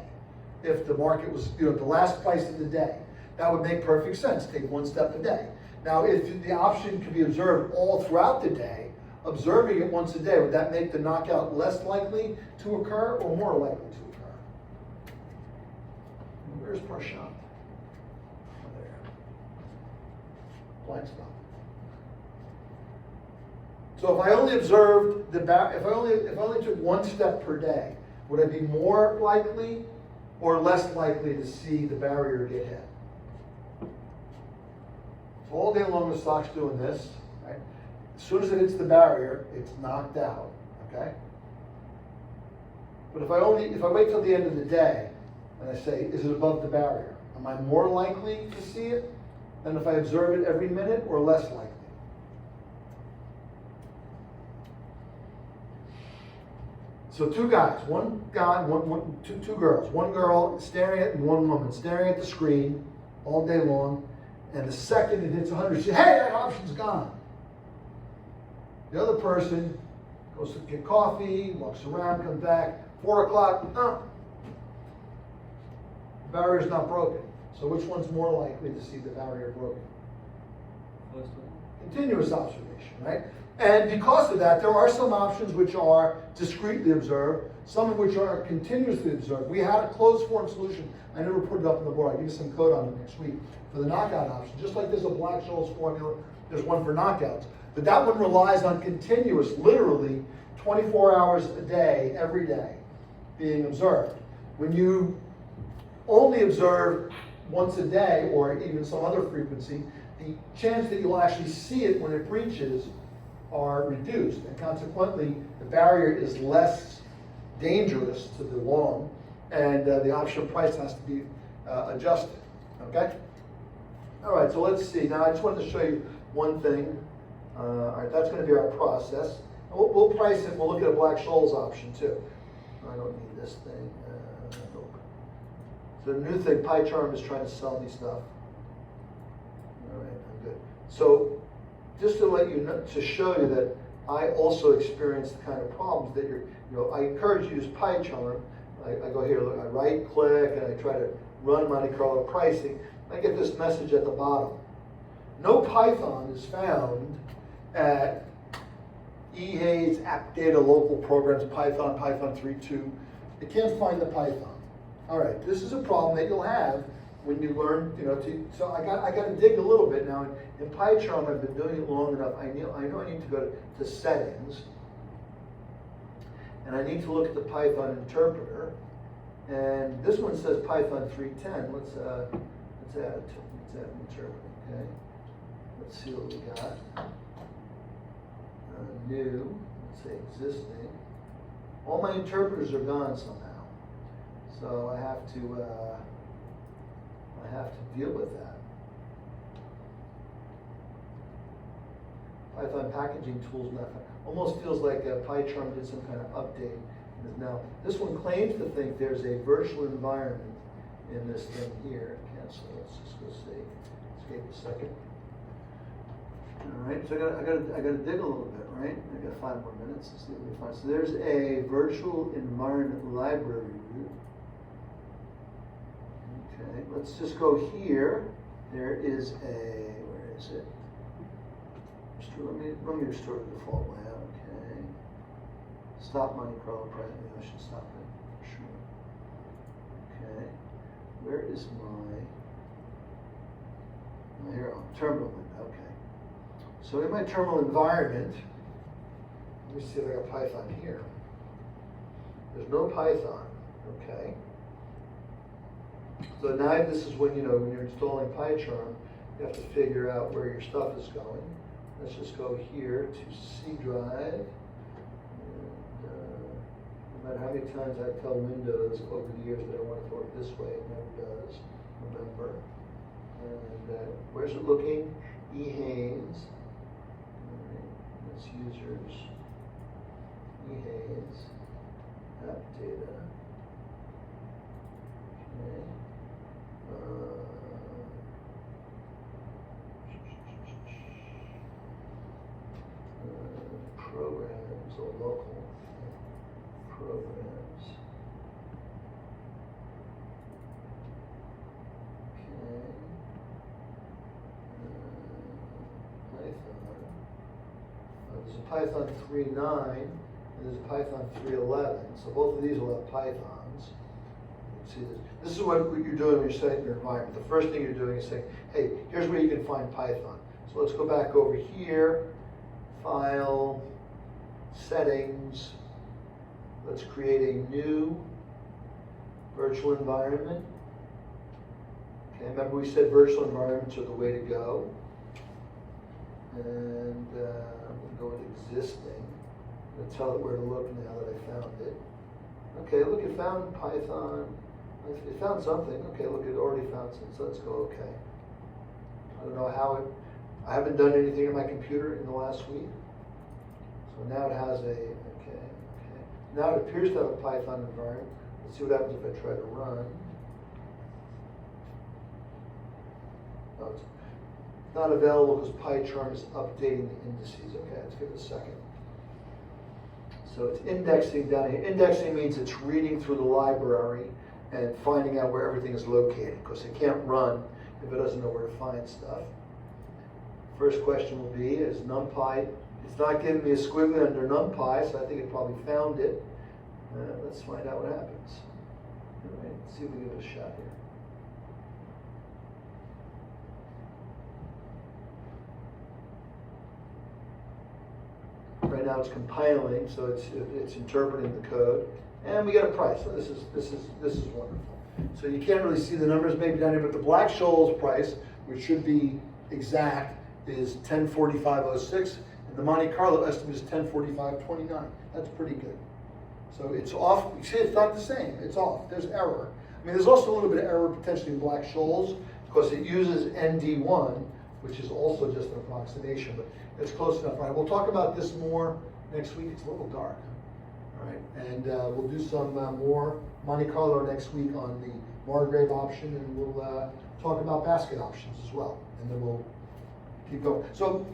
if the market was, the last price of the day, that would make perfect sense. Take one step a day. Now, if the option can be observed all throughout the day, observing it once a day, would that make the knockout less likely to occur or more likely to occur? Where's Prashant? Oh, there. Blank spot. So if I only observed if I only took one step per day, would I be more likely or less likely to see the barrier get hit? So all day long the stock's doing this, right? As soon as it hits the barrier, it's knocked out, okay? But if I wait till the end of the day and I say, is it above the barrier? Am I more likely to see it than if I observe it every minute or less likely? So two guys, two girls. One girl staring at, and one woman staring at the screen all day long, and the second it hits 100, she says, hey, that option's gone. The other person goes to get coffee, walks around, comes back, 4 o'clock, the barrier's not broken. So which one's more likely to see the barrier broken? First one. Continuous observation, right? And because of that, there are some options which are discretely observed, some of which are continuously observed. We had a closed form solution. I never put it up on the board. I'll give you some code on it next week for the knockout option. Just like there's a Black-Scholes formula, there's one for knockouts. But that one relies on continuous, literally 24 hours a day, every day, being observed. When you only observe once a day or even some other frequency, the chance that you'll actually see it when it breaches are reduced, and consequently the barrier is less dangerous to the long, and the option price has to be adjusted. Okay? All right, so let's see. Now I just wanted to show you one thing. All right, that's going to be our process. We'll price it. We'll look at a Black-Scholes option too. I don't need this thing. Nope. So the new thing, PyCharm is trying to sell me stuff. All right, I'm good. So just to let you know, to show you that I also experience the kind of problems that I encourage you to use PyCharm. I go here, look, I right click and I try to run Monte Carlo pricing. I get this message at the bottom. No Python is found at eHays, App Data, Local Programs, Python 3.2. It can't find the Python. All right, this is a problem that you'll have when you learn, so I got to dig a little bit now. In PyCharm, I've been doing it long enough. I know I need to go to settings, and I need to look at the Python interpreter. And this one says Python 3.10. Let's add an interpreter. Okay. Let's see what we got. New. Let's say existing. All my interpreters are gone somehow, so I have to deal with that. Python packaging tools almost feels like PyCharm did some kind of update. Now, this one claims to think there's a virtual environment in this thing here. Cancel. Let's just go see. Escape a second. All right. So I got to dig a little bit, right? I got 5 more minutes to see what we find. So there's a virtual environment library root. Okay, let's just go here. There is where is it? Let me restore the default layout. Okay. Stop Monte Carlo price. Maybe I should stop it. Sure. Okay. Where is my here? Terminal window. Okay. So in my terminal environment, let me see if I got Python here. There's no Python. Okay. So now this is when when you're installing PyCharm, you have to figure out where your stuff is going. Let's just go here to C drive. And, no matter how many times I tell Windows over the years that I want it to work this way, it never does. Remember. And where's it looking? eHays. Alright, that's users. eHays. App data. Okay. Programs or local programs. Okay. Python. There's a Python 3.9, and there's a Python 3.11. So both of these will have Pythons. Let's see this. This is what you're doing when you're setting your environment. The first thing you're doing is saying, hey, here's where you can find Python. So let's go back over here, File, Settings. Let's create a new virtual environment. Okay, remember we said virtual environments are the way to go. And I'm going to go with existing. I'm going to tell it where to look now that I found it. Okay, look, it found Python. It found something. Okay, look, it already found something. So let's go okay. I don't know how it, I haven't done anything on my computer in the last week. So now it has a, okay. Now it appears to have a Python environment. Let's see what happens if I try to run. No, it's not available because PyCharm is updating the indices. Okay, let's give it a second. So it's indexing down here. Indexing means it's reading through the library and finding out where everything is located, because it can't run if it doesn't know where to find stuff. First question will be, is NumPy, it's not giving me a squiggly under NumPy, so I think it probably found it. Let's find out what happens. All right, let's see if we give it a shot here. Right now it's compiling, so it's interpreting the code, and we get a price. So this is wonderful. So you can't really see the numbers maybe down here, but the Black-Scholes price, which should be exact, is 1045.06, and the Monte Carlo estimate is 1045.29. That's pretty good. So it's off. You see, it's not the same. It's off. There's error. I mean, there's also a little bit of error potentially in Black-Scholes because it uses ND1, which is also just an approximation, but it's close enough. All right, we'll talk about this more next week. It's a little dark. All right, and we'll do some more Monte Carlo next week on the Margrave option, and we'll talk about basket options as well, and then we'll keep going. So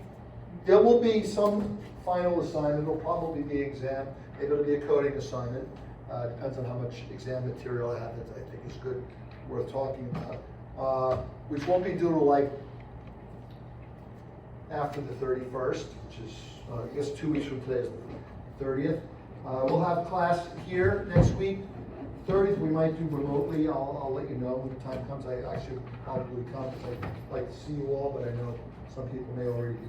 there will be some final assignment. It'll probably be exam. Maybe it'll be a coding assignment. Depends on how much exam material I have that I think is good, worth talking about. Which won't be due to like after the 31st, which is, I guess 2 weeks from today is the 30th. We'll have class here next week. 30th we might do remotely. I'll let you know when the time comes. I should probably come because I'd like to see you all, but I know some people may already be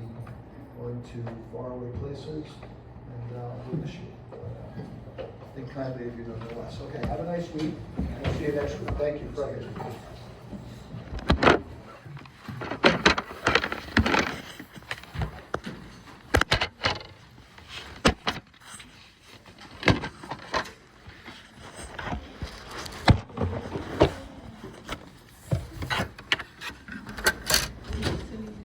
going to faraway places, and we'll miss you. Think kindly of you nonetheless. Okay, have a nice week, and I'll see you next week. Thank you for everything.